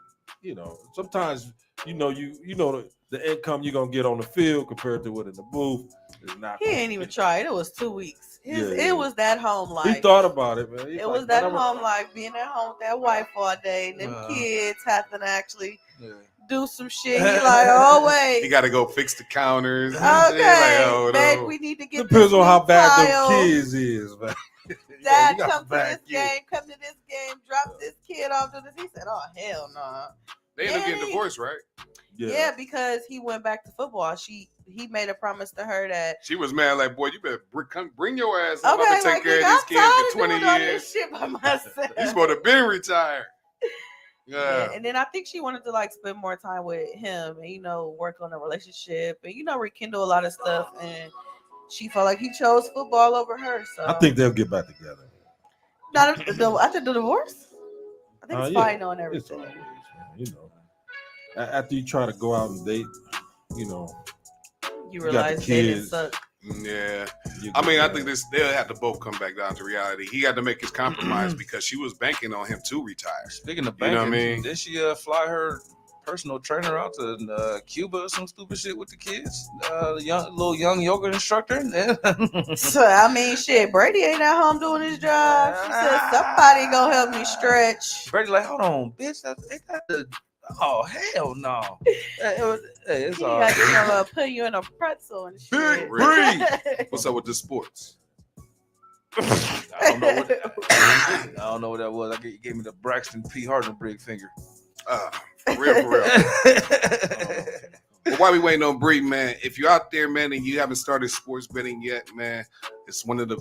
sometimes the income you're gonna get on the field compared to what in the booth is not. He ain't even tried. It was 2 weeks. It was that home life. He thought about it, man. It was that home life, being at home with that wife all day, and them kids having to actually do some shit. He like, oh wait, he got to go fix the counters. Okay, babe, we need to get. Depends on how bad them kids is, man. Dad, come to this game. Come to this game. Drop this kid off to this. He said, "Oh hell no." Nah. They ended up getting divorced, right? Yeah, because he went back to football. He made a promise to her that she was mad. Like, boy, you better bring your ass up. Okay, I'm gonna take care of these kids for 20 all years. This shit by myself. He's supposed to have been retired. Yeah, and then I think she wanted to like spend more time with him and work on a relationship and rekindle a lot of stuff. And she felt like he chose football over her. So I think they'll get back together. After the divorce, I think it's fine on everything. After you try to go out and date, you realize dating sucks. Yeah, I mean, I think they'll have to both come back down to reality. He had to make his compromise because she was banking on him to retire. Speaking of banking, you know what I mean? Did she fly her personal trainer out to Cuba or some stupid shit with the kids? Little young yoga instructor. So I mean, shit, Brady ain't at home doing his job. She said somebody gonna help me stretch. Brady like, hold on, bitch. Ain't that the Oh hell no! It's all right. Put you in a pretzel and shit. What's up with the sports? I don't know what that was. You gave me the Braxton P. Hardenbrigg finger. For real. Well, while we waiting on Bree, man, if you're out there, man, and you haven't started sports betting yet, man, it's one of the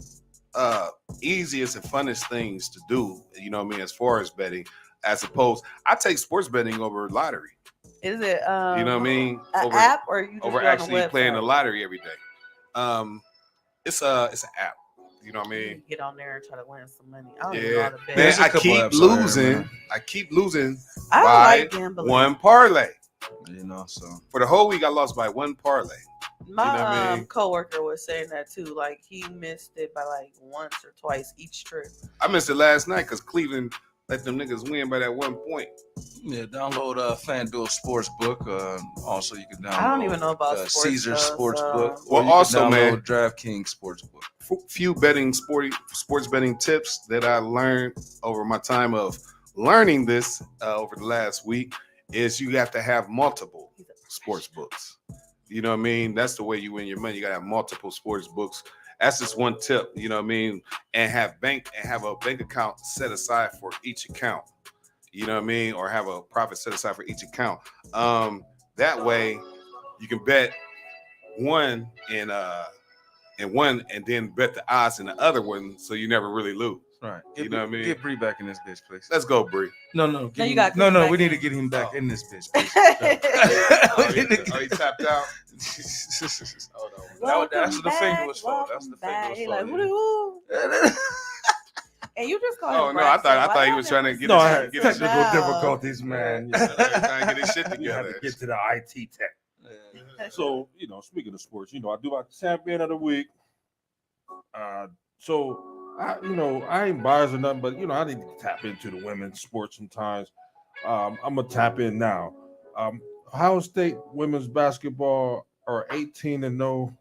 easiest and funnest things to do. You know what I mean? As far as betting. As opposed, I take sports betting over lottery. Is it? You know what I mean? An app or you just over actually playing the lottery every day? It's an app. You know what I mean? Get on there and try to win some money. I don't even know how to bet. Man, I keep losing by one parlay. So for the whole week, I lost by one parlay. My coworker was saying that too. Like he missed it by like once or twice each trip. I missed it last night because Cleveland let them niggas win by that 1 point. Yeah, download FanDuel Sportsbook. Also, you can download. I don't even know about Caesar Sportsbook. Well, also, man, DraftKings Sportsbook. Few sports betting tips that I learned over my time of learning this over the last week is you have to have multiple sports books. You know what I mean? That's the way you win your money. You gotta have multiple sports books. That's just one tip, you know what I mean? And have a bank account set aside for each account. You know what I mean? Or have a profit set aside for each account. That way you can bet one and one, and then bet the odds in the other one, so you never really lose. Right. You know what I mean? Get Bree back in this bitch, please. Let's go, Bree. No. No, you got no. back We need in. to get him back in this bitch, please. He tapped out. That's what the finger was for. That's what the finger was for. Like, who? And you just called him. Oh no, I thought he was trying to get. No, I had his technical difficulties, man. trying to get his shit You had together. to get to the IT tech. So, speaking of sports, I do my champion of the week. So I ain't biased or nothing, but I need to tap into the women's sports sometimes. I'm gonna tap in now. Ohio State women's basketball are 18-0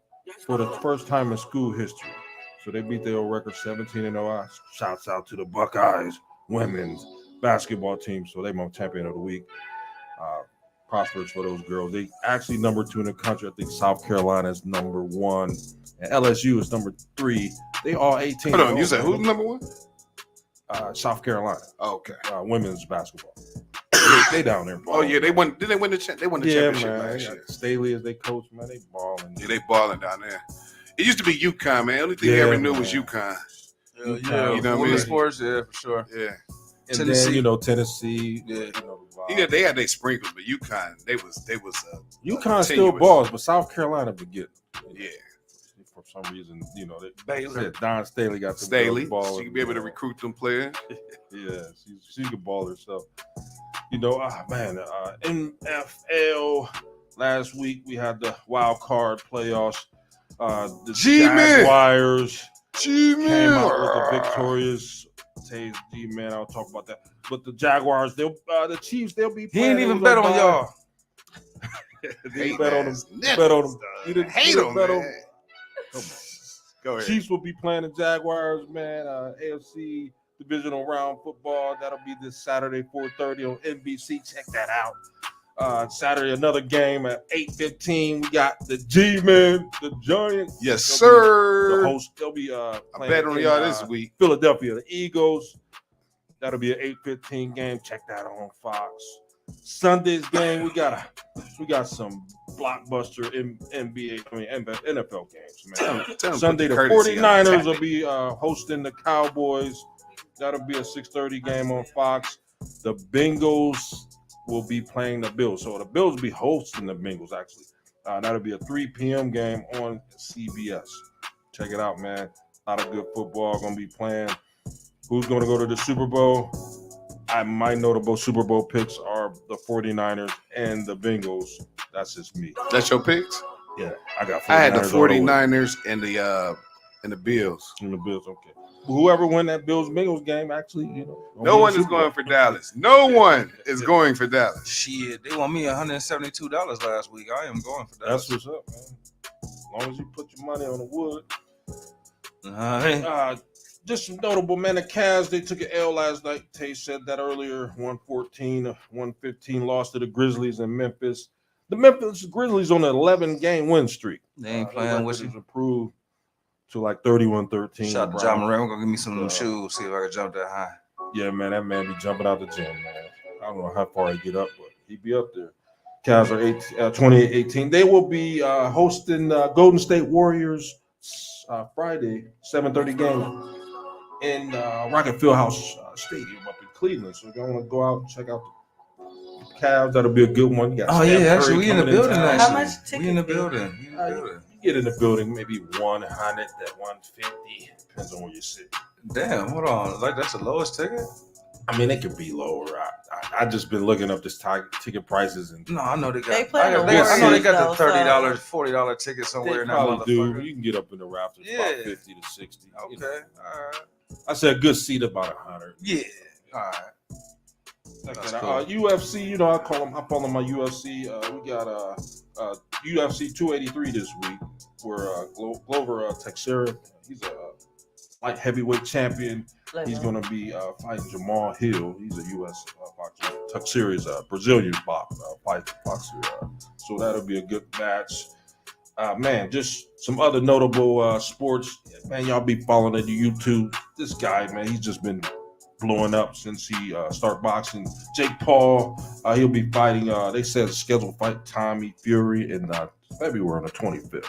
for the first time in school history. So they beat their old record 17-0. Shouts out to the Buckeyes women's basketball team. So they my champion of the week. Prosperous for those girls. They actually number 2 in the country. I think South Carolina is number 1, and LSU is number 3. They all 18. Hold on, you said who's number 1? South Carolina. Oh, okay. Women's basketball. They down there. Oh yeah, they won. Did they win the? They won the championship last year. Staley as they coach, man. They balling. Yeah, they balling down there. It used to be UConn, man. Only thing they ever knew was UConn. Yeah, you know what I mean? Sports, yeah, for sure. Yeah. And Tennessee. then Tennessee. Yeah, they had their sprinkles, but UConn, they was. UConn still balls, but South Carolina forget. Yeah. For some reason, Baylor. Don Staley got the Staley. ball. She can be able to recruit them players. Yeah, she can ball herself. NFL. Last week we had the wild card playoffs. The Jaguars came out with the victorious. Tays G-Man, I'll talk about that. But the Jaguars, the Chiefs, they'll be playing. He ain't even bet on y'all. He bet on them. Bet on them. You didn't hate them, bet man. on them. Come on. Go ahead. Chiefs will be playing the Jaguars, man. AFC divisional round football. That'll be this Saturday, 4:30 on NBC. Check that out. Saturday, another game at 8:15. We got the G-Men, the Giants. Yes, sir. The host. They'll be I playing bet on y'all this week. Philadelphia, the Eagles. That'll be an 8:15 game. Check that out on Fox. Sunday's game, we got some blockbuster NFL games, man. Tell 'em Sunday, the put the courtesy on 49ers tap. will be hosting the Cowboys. That'll be a 6:30 game on Fox. The Bengals will be playing the Bills. So the Bills will be hosting the Bengals, actually. That'll be a 3 p.m. game on CBS. Check it out, man. A lot of good football going to be playing. Who's going to go to the Super Bowl? My notable Super Bowl picks are the 49ers and the Bengals. That's just me. That's your picks? Yeah, I got 49ers. I had the all the way. 49ers and the Bills. And the Bills, okay. Whoever win that Bills-Bengals game, actually, No one is going for Dallas. No one is going for Dallas. Shit, they want me $172 last week. I am going for Dallas. That's what's up, man. As long as you put your money on the wood. Just some notable, man. The Cavs, they took an L last night. Tay said that earlier. 114-115 loss to the Grizzlies in Memphis. The Memphis Grizzlies on an 11-game win streak. They ain't playing with you. Improved to like 31-13. Shout out to John Moran. We're going to give me some of them shoes, see if I can jump that high. Yeah, man, that man be jumping out the gym, man. I don't know how far he get up, but he be up there. Cavs are 28-18. They will be hosting Golden State Warriors Friday, 7:30 game in Rocket Fieldhouse Stadium up in Cleveland. So if you want to go out and check out the Cavs, that'll be a good one. You got Steph actually, Curry we in the coming building. town. How much We in the ticket? building. You get in the building, maybe 100 to 150. Depends on where you sit. Damn, hold on. Like, that's the lowest ticket? I mean, it could be lower. I just been looking up this ticket prices and No, I know they got. They play the I know they got Warriors, the though, $30, $40 ticket somewhere in that probably do. motherfucker. You can get up in the rafters Yeah. about 50 to 60. Okay, You know. all right. I said a good seat about 100. Yeah, all right. That's cool. UFC, I call them my UFC. We got UFC 283 this week, where Glover Teixeira, he's a light heavyweight champion. He's going to be fighting Jamal Hill. He's a U.S. boxer. Teixeira is a Brazilian boxer. So that'll be a good match. Man, just some other notable sports. Man, y'all be following the YouTube. This guy, man, he's just been blowing up since he started boxing. Jake Paul, he'll be fighting. They said scheduled fight Tommy Fury in February on the 25th.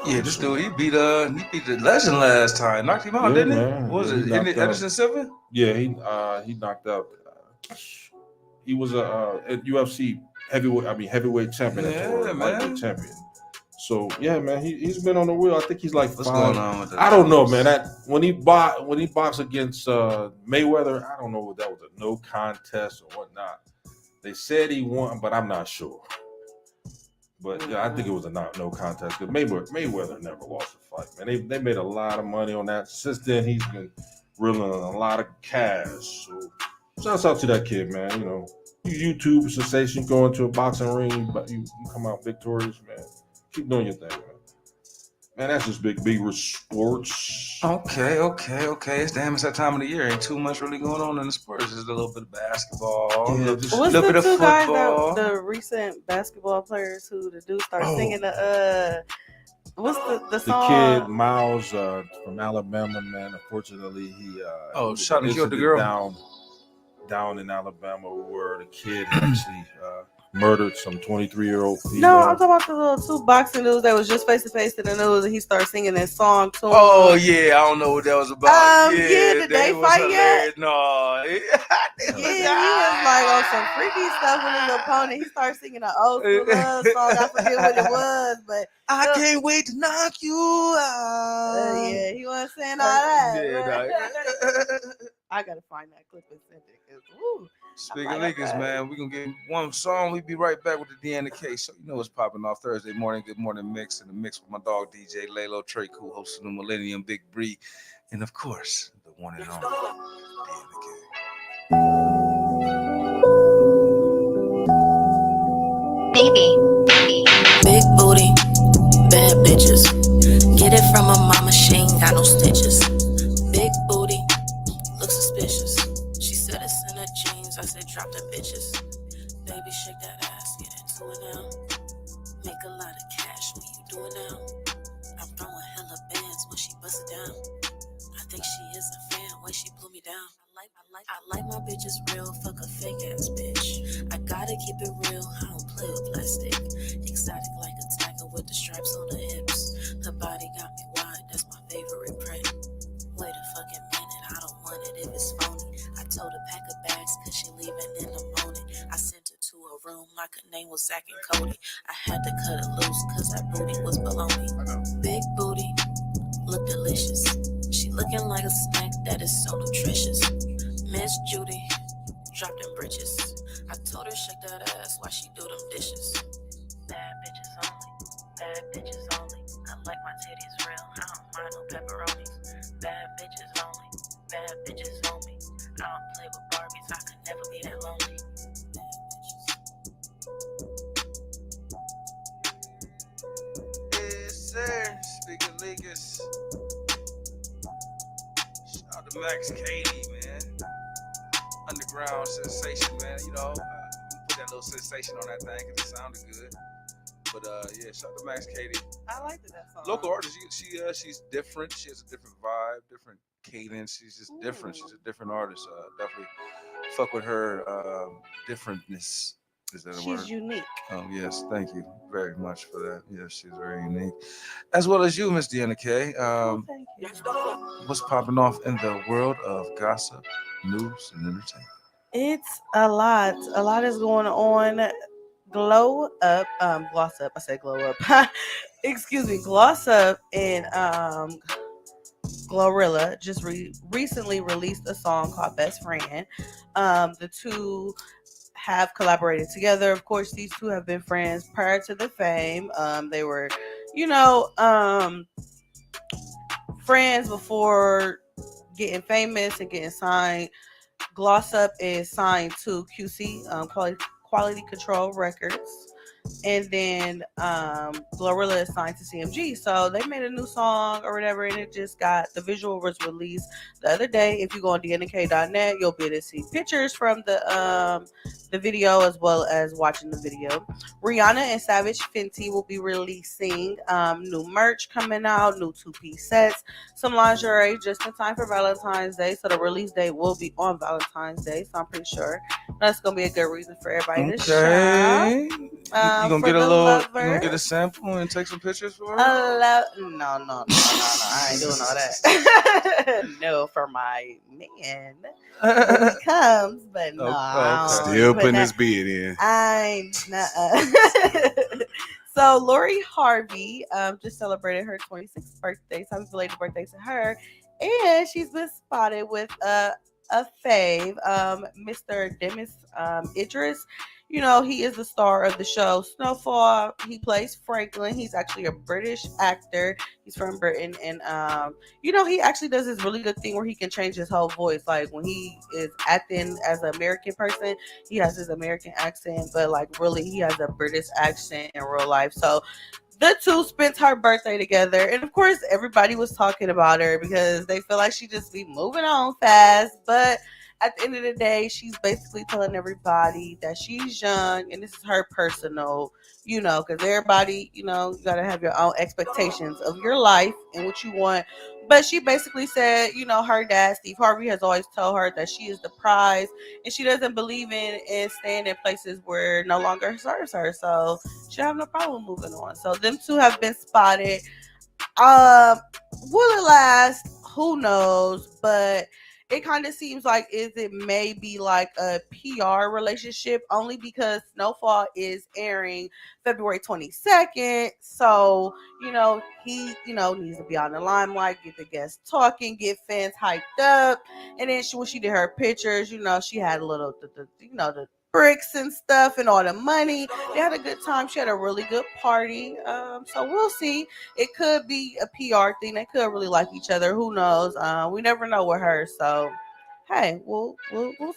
Yeah, this dude, he beat the legend last time. Knocked him out, didn't he? Man. What was he it knocked out- Anderson Silva? Yeah, he knocked out. He was a UFC heavyweight champion. Lightweight champion. So yeah, man, he's been on the wheel. I think he's like What's 5. going on with that? I don't know, man. That when he boxed against Mayweather, I don't know if that was a no contest or whatnot. They said he won, but I'm not sure. But yeah, I think it was a no contest because Mayweather never lost a fight, man. They made a lot of money on that. Since then, he's been reeling a lot of cash. So shouts out to that kid, man. You know, you YouTube sensation, go into a boxing ring, but you come out victorious, man. Keep doing your thing, man. Man, that's just big sports. Okay. It's that time of the year. Ain't too much really going on in the sports. Just a little bit of basketball, a What's little the bit of two guys football. the recent basketball players who the dude started singing the what's the song? The kid Miles from Alabama, man. Unfortunately, he shot and killed the girl down in Alabama, where the kid actually murdered some 23-year-old female. No, I'm talking about the little two boxing dudes that was just face to face in the news, and he started singing that song to him. Oh yeah, I don't know what that was about. Did they fight yet? No. He was like on some freaky stuff with his opponent. He started singing an old school love song. I forget what it was, but I can't wait to knock you out. Yeah, he wasn't saying all that. Yeah, I gotta find that clip and send it. Woo. Speaking of Lakers, man, we're going to get one song. We'll be right back with the D and the K. So, you know what's popping off Thursday morning. Good morning mix. And the mix with my dog, DJ Lalo, Trey Cool, hosting the Millennium, Big Bree. And, of course, the one and only D and the K. Baby. Big booty, bad bitches. Get it from a mama, she ain't got no stitches. Big booty, look suspicious. She said it's in her jeans, I said drop them bitches. Baby, shake that ass, get into it now. Make a lot of cash when you do it now. I'm throwing hella bands when she bust it down. I think she is a fan when she blew me down. I like my bitches real, fuck a fake ass bitch. I gotta keep it real, I don't play with plastic. Exotic like a tiger with the stripes on the hips. Her body got me wide, that's my favorite print. Wait a fucking minute, I don't want it if it's phony. I told her pack her bags cause she leaving in the morning. I sent her to a room, my name was Zach and Cody. I had to cut it loose cause that booty was baloney. Big booty, look delicious. She looking like a snack that is so nutritious. Miss Judy, drop them britches. I told her shake that ass while she do them dishes. Bad bitches only, bad bitches only. I like my titties real, I don't mind no pepperonis. Bad bitches only, bad bitches on me. I don't play with Barbies, I could never be that lonely. Yes, sir. Speaking of Lakers, shout out to Max Katie, man. Underground sensation, man. You know, put that little sensation on that thing because it sounded good. But yeah, shout out to Max Katie. I liked that song. Local artist, she's different. She has a different vibe, different cadence. She's just different. She's a different artist. Definitely fuck with her differentness. Is that a word? She's unique. Oh yes, thank you very much for that. Yes, she's very unique, as well as you, Miss Deanna K. Thank you. What's popping off in the world of gossip, news, and entertainment? It's a lot. A lot is going on. Gloss Up. I said glow up. Excuse me. Gloss Up and Glorilla just recently released a song called Best Friend. The two have collaborated together. Of course, these two have been friends prior to the fame. They were, friends before getting famous and getting signed. Gloss Up is signed to QC, Quality Control Records. and then Glorilla is signed to CMG. So they made a new song or whatever, and it just got the visual was released the other day. If you go on dnk.net, you'll be able to see pictures from the video as well as watching the video. Rihanna and Savage Fenty will be releasing new merch coming out, new 2-piece sets, some lingerie just in time for Valentine's Day. So the release date will be on Valentine's Day. So I'm pretty sure that's gonna be a good reason for everybody to shop. Okay. You gonna For get a the little? You lover. gonna get a sample and take some pictures for her? No. I ain't doing all that. No, for my man when he comes, but no. I don't Still put putting that- his bid in. I'm not. So Lori Harvey just celebrated her 26th birthday. So happy belated birthday to her, and she's been spotted with a fave, Mr. Demis Idris. You know, he is the star of the show Snowfall. He plays Franklin. He's actually a British actor. He's from Britain, and you know, he actually does this really good thing where he can change his whole voice. Like when he is acting as an American person, he has his American accent, but like really, he has a British accent in real life. So the two spent her birthday together, and of course everybody was talking about her because they feel like she just be moving on fast. But at the end of the day, she's basically telling everybody that she's young and this is her personal, you know, because everybody, you know, you got to have your own expectations of your life and what you want. But she basically said, you know, her dad Steve Harvey has always told her that she is the prize, and she doesn't believe in staying in places where no longer serves her. So she have no problem moving on. So them two have been spotted. Will it last? Who knows? But it kind of seems like it may be like a PR relationship only because Snowfall is airing February 22nd. So, you know, he, you know, needs to be on the limelight, get the guests talking, get fans hyped up. And then when she did her pictures, you know, she had a little, the bricks and stuff and all the money. They had a good time. She had a really good party. So we'll see. It could be a PR thing. They could really like each other. Who knows? We never know with her. So hey, we'll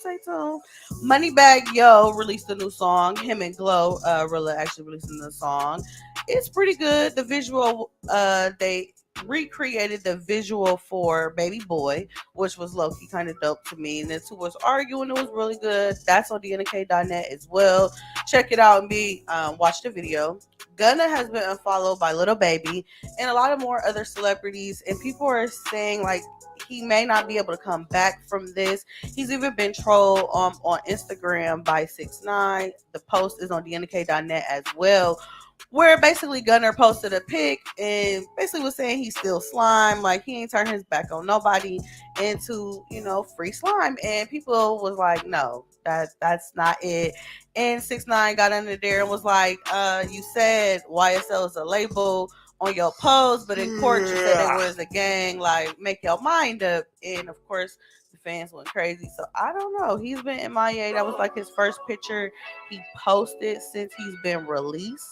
stay tuned. Moneybag Yo released a new song. Him and Glow Rilla actually released a new song. It's pretty good. The visual they recreated the visual for Baby Boy, which was low-key kind of dope to me. And the two was arguing. It was really good. That's on dnk.net as well. Check it out and watch the video. Gunna has been unfollowed by Little Baby and a lot of more other celebrities, and people are saying like he may not be able to come back from this. He's even been trolled on Instagram by 6ix9ine. The post is on dnk.net as well, where basically Gunner posted a pic and basically was saying he's still slime, like he ain't turned his back on nobody into, you know, free slime. And people was like, no, that's not it. And 6ix9ine got under there and was like, you said YSL is a label on your post, but in court you said they was a gang, like make your mind up. And of course the fans went crazy. So I don't know, he's been MIA. That was like his first picture he posted since he's been released.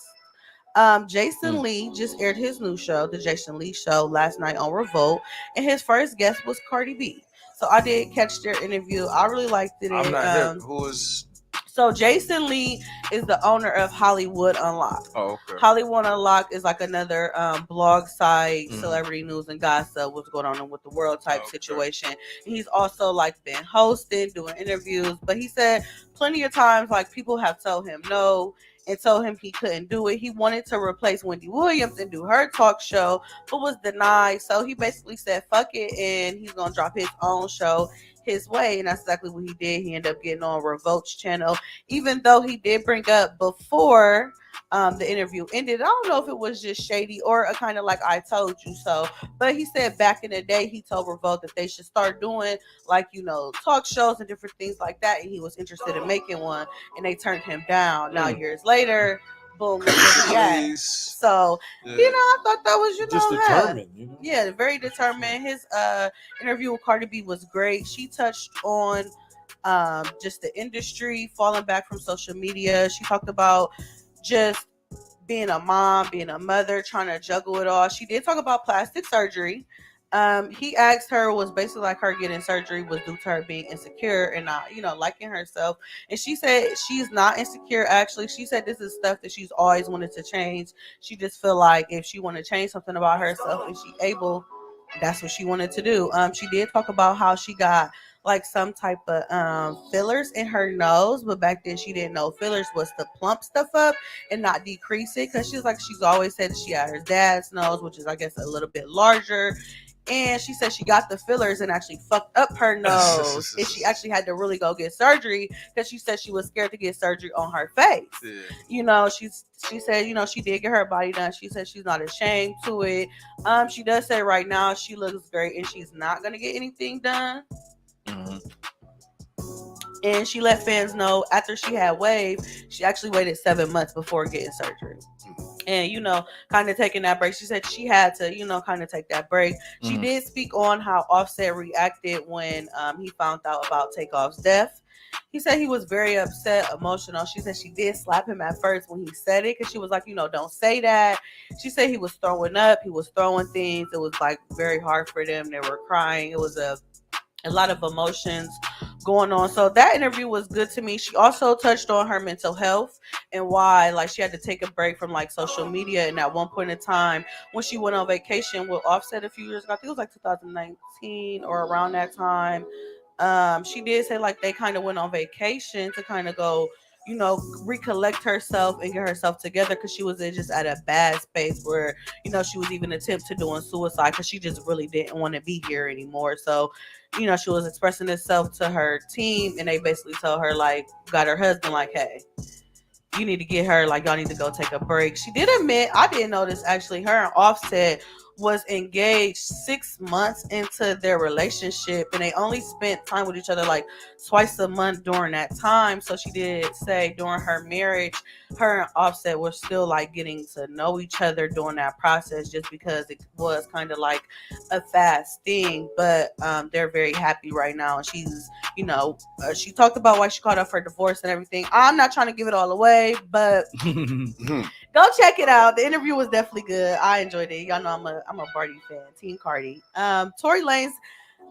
Jason Lee just aired his new show, The Jason Lee Show, last night on Revolt, and his first guest was Cardi B. So I did catch their interview. I really liked it. I'm not here. Who is? So Jason Lee is the owner of Hollywood Unlocked. Oh, okay. Hollywood Unlocked is like another blog site, celebrity news and gossip, what's going on with the world type situation. And he's also like been hosting, doing interviews. But he said plenty of times like people have told him no and told him he couldn't do it. He wanted to replace Wendy Williams and do her talk show, but was denied. So he basically said fuck it, and he's gonna drop his own show his way, and that's exactly what he did. He ended up getting on Revolt's channel, even though he did bring up before the interview ended. I don't know if it was just shady or a kind of like I told you so, but he said back in the day he told Revolt that they should start doing like, you know, talk shows and different things like that, and he was interested in making one, and they turned him down. Now years later, boom, look where he at. So you know, I thought that was, you Just know, determined, you know? yeah, very determined. His interview with Cardi B was great. She touched on just the industry, falling back from social media. She talked about just being a mom, being a mother, trying to juggle it all. She did talk about plastic surgery. He asked her, was basically like her getting surgery was due to her being insecure and not, liking herself. And she said she's not insecure. Actually, she said this is stuff that she's always wanted to change. She just feel like if she want to change something about herself and she able, that's what she wanted to do. She did talk about how she got like some type of fillers in her nose, but back then she didn't know fillers was to plump stuff up and not decrease it, because she's always said that she had her dad's nose, which is I guess a little bit larger. And she said she got the fillers and actually fucked up her nose. And she actually had to really go get surgery because she said she was scared to get surgery on her face. Yeah. She said, she did get her body done. She said she's not ashamed to it. She does say right now she looks great and she's not going to get anything done. Mm-hmm. And she let fans know after she had Wave, she actually waited 7 months before getting surgery. And, kind of taking that break. She said she had to, kind of take that break. She Mhm. did speak on how Offset reacted when he found out about Takeoff's death. He said he was very upset, emotional. She said she did slap him at first when he said it, because she was like, don't say that. She said he was throwing up. He was throwing things. It was like very hard for them. They were crying. It was a lot of emotions going on. So that interview was good to me. She also touched on her mental health and why like she had to take a break from like social media. And at one point in time when she went on vacation with Offset a few years ago, I think it was like 2019 or around that time, she did say like they kind of went on vacation to kind of go, recollect herself and get herself together, because she was just at a bad space where, she was even attempting doing suicide because she just really didn't want to be here anymore. So, she was expressing herself to her team and they basically told her like, got her husband like, hey, you need to get her, like, y'all need to go take a break. She did admit, I didn't know this actually, her and Offset was engaged 6 months into their relationship and they only spent time with each other like twice a month during that time. So she did say during her marriage, her and Offset were still like getting to know each other during that process, just because it was kind of like a fast thing. But they're very happy right now. And she's, she talked about why she called up for divorce and everything. I'm not trying to give it all away, but go check it out. The interview was definitely good. I enjoyed it. Y'all know I'm a Barty fan, Team Cardi. Tory Lanez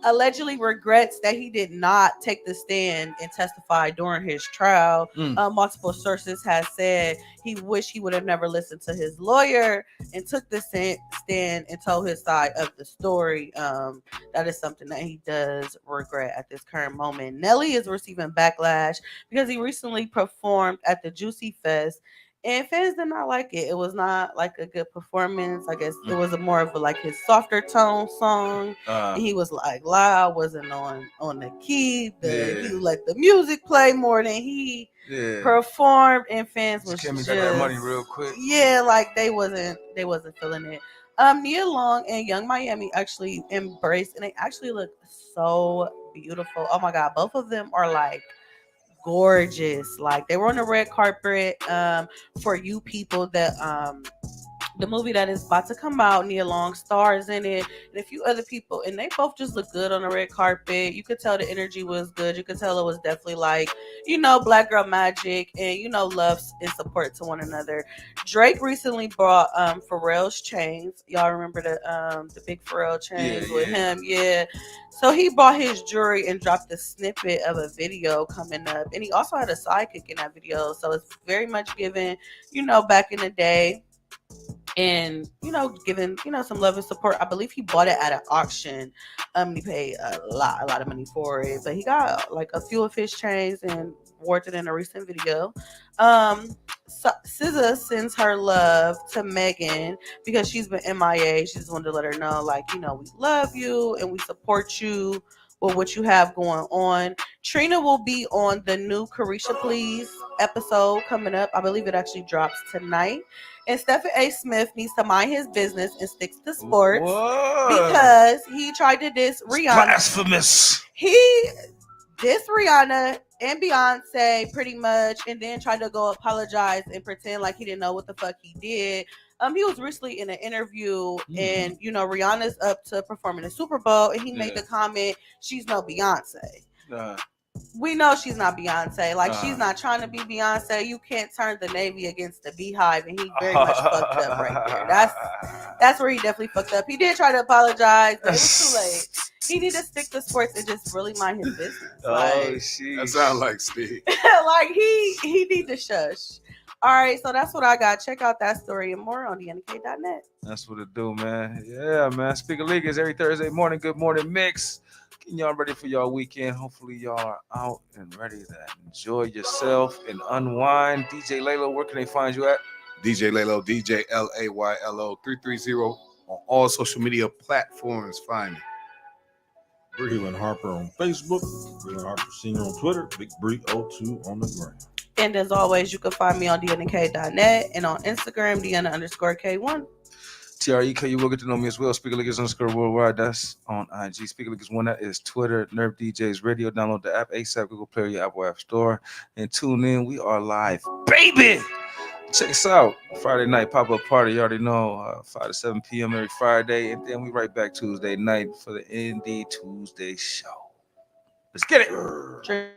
allegedly regrets that he did not take the stand and testify during his trial. Multiple sources have said he wished he would have never listened to his lawyer and took the stand and told his side of the story. That is something that he does regret at this current moment. Nelly is receiving backlash because he recently performed at the Juicy Fest and fans did not like it. It was not like a good performance. I guess it was more of like his softer tone song. And he was like loud, wasn't on the key. He let the music play more than he performed, and fans was Give me just that money real quick. Yeah, like they wasn't feeling it. Nia Long and Young Miami actually embraced, and they actually look so beautiful. Oh my god, both of them are like gorgeous. Like they were on the red carpet for you people that the movie that is about to come out. Nia Long stars in it and a few other people, and they both just look good on the red carpet. You could tell the energy was good. You could tell it was definitely like, black girl magic and love and support to one another. Drake recently brought Pharrell's chains. Y'all remember the big Pharrell chains with him? Yeah. So he bought his jewelry and dropped a snippet of a video coming up, and he also had a sidekick in that video. So it's very much given, back in the day. And giving some love and support. I believe he bought it at an auction. He paid a lot of money for it, but he got like a few of his chains and wore it in a recent video. So SZA sends her love to Megan because she's been MIA. She just wanted to let her know, like, we love you and we support you with what you have going on. Trina will be on the new Carisha Please episode coming up. I believe it actually drops tonight. And Stephen A. Smith needs to mind his business and sticks to sports because he tried to diss Rihanna. Blasphemous. He dissed Rihanna and Beyonce pretty much, and then tried to go apologize and pretend like he didn't know what the fuck he did. He was recently in an interview, and Rihanna's up to perform in the Super Bowl, and he made the comment, "She's no Beyonce." We know she's not Beyonce. Like, she's not trying to be Beyonce. You can't turn the Navy against the Beehive, and he very much fucked up right there. That's where he definitely fucked up. He did try to apologize, but it was too late. He need to stick to sports and just really mind his business. Oh, shit. That sounds like Steve. Like he need to shush. All right, so that's what I got. Check out that story and more on theNK.net. That's what it do, man. Yeah, man. Speaker League is every Thursday morning. Good morning mix. Getting y'all ready for y'all weekend. Hopefully y'all are out and ready to enjoy yourself and unwind. DJ Laylo, where can they find you at? DJ Laylo, DJ LAYLO 330 on all social media platforms. Find me. Breland Harper on Facebook, Breland Harper Senior on Twitter, Big Bree 02 on the gram. And as always, you can find me on DNK.net and on Instagram, Deanna_K1. TREK, you will get to know me as well. Speaker Leaguers _worldwide. That's on IG. Speaker Leaguers one, that is Twitter. Nerve DJs Radio. Download the app ASAP, Google Play, or your Apple App Store. And tune in. We are live, baby. Check us out. Friday night pop-up party. You already know, 5 to 7 p.m. every Friday. And then we right back Tuesday night for the Indie Tuesday show. Let's get it.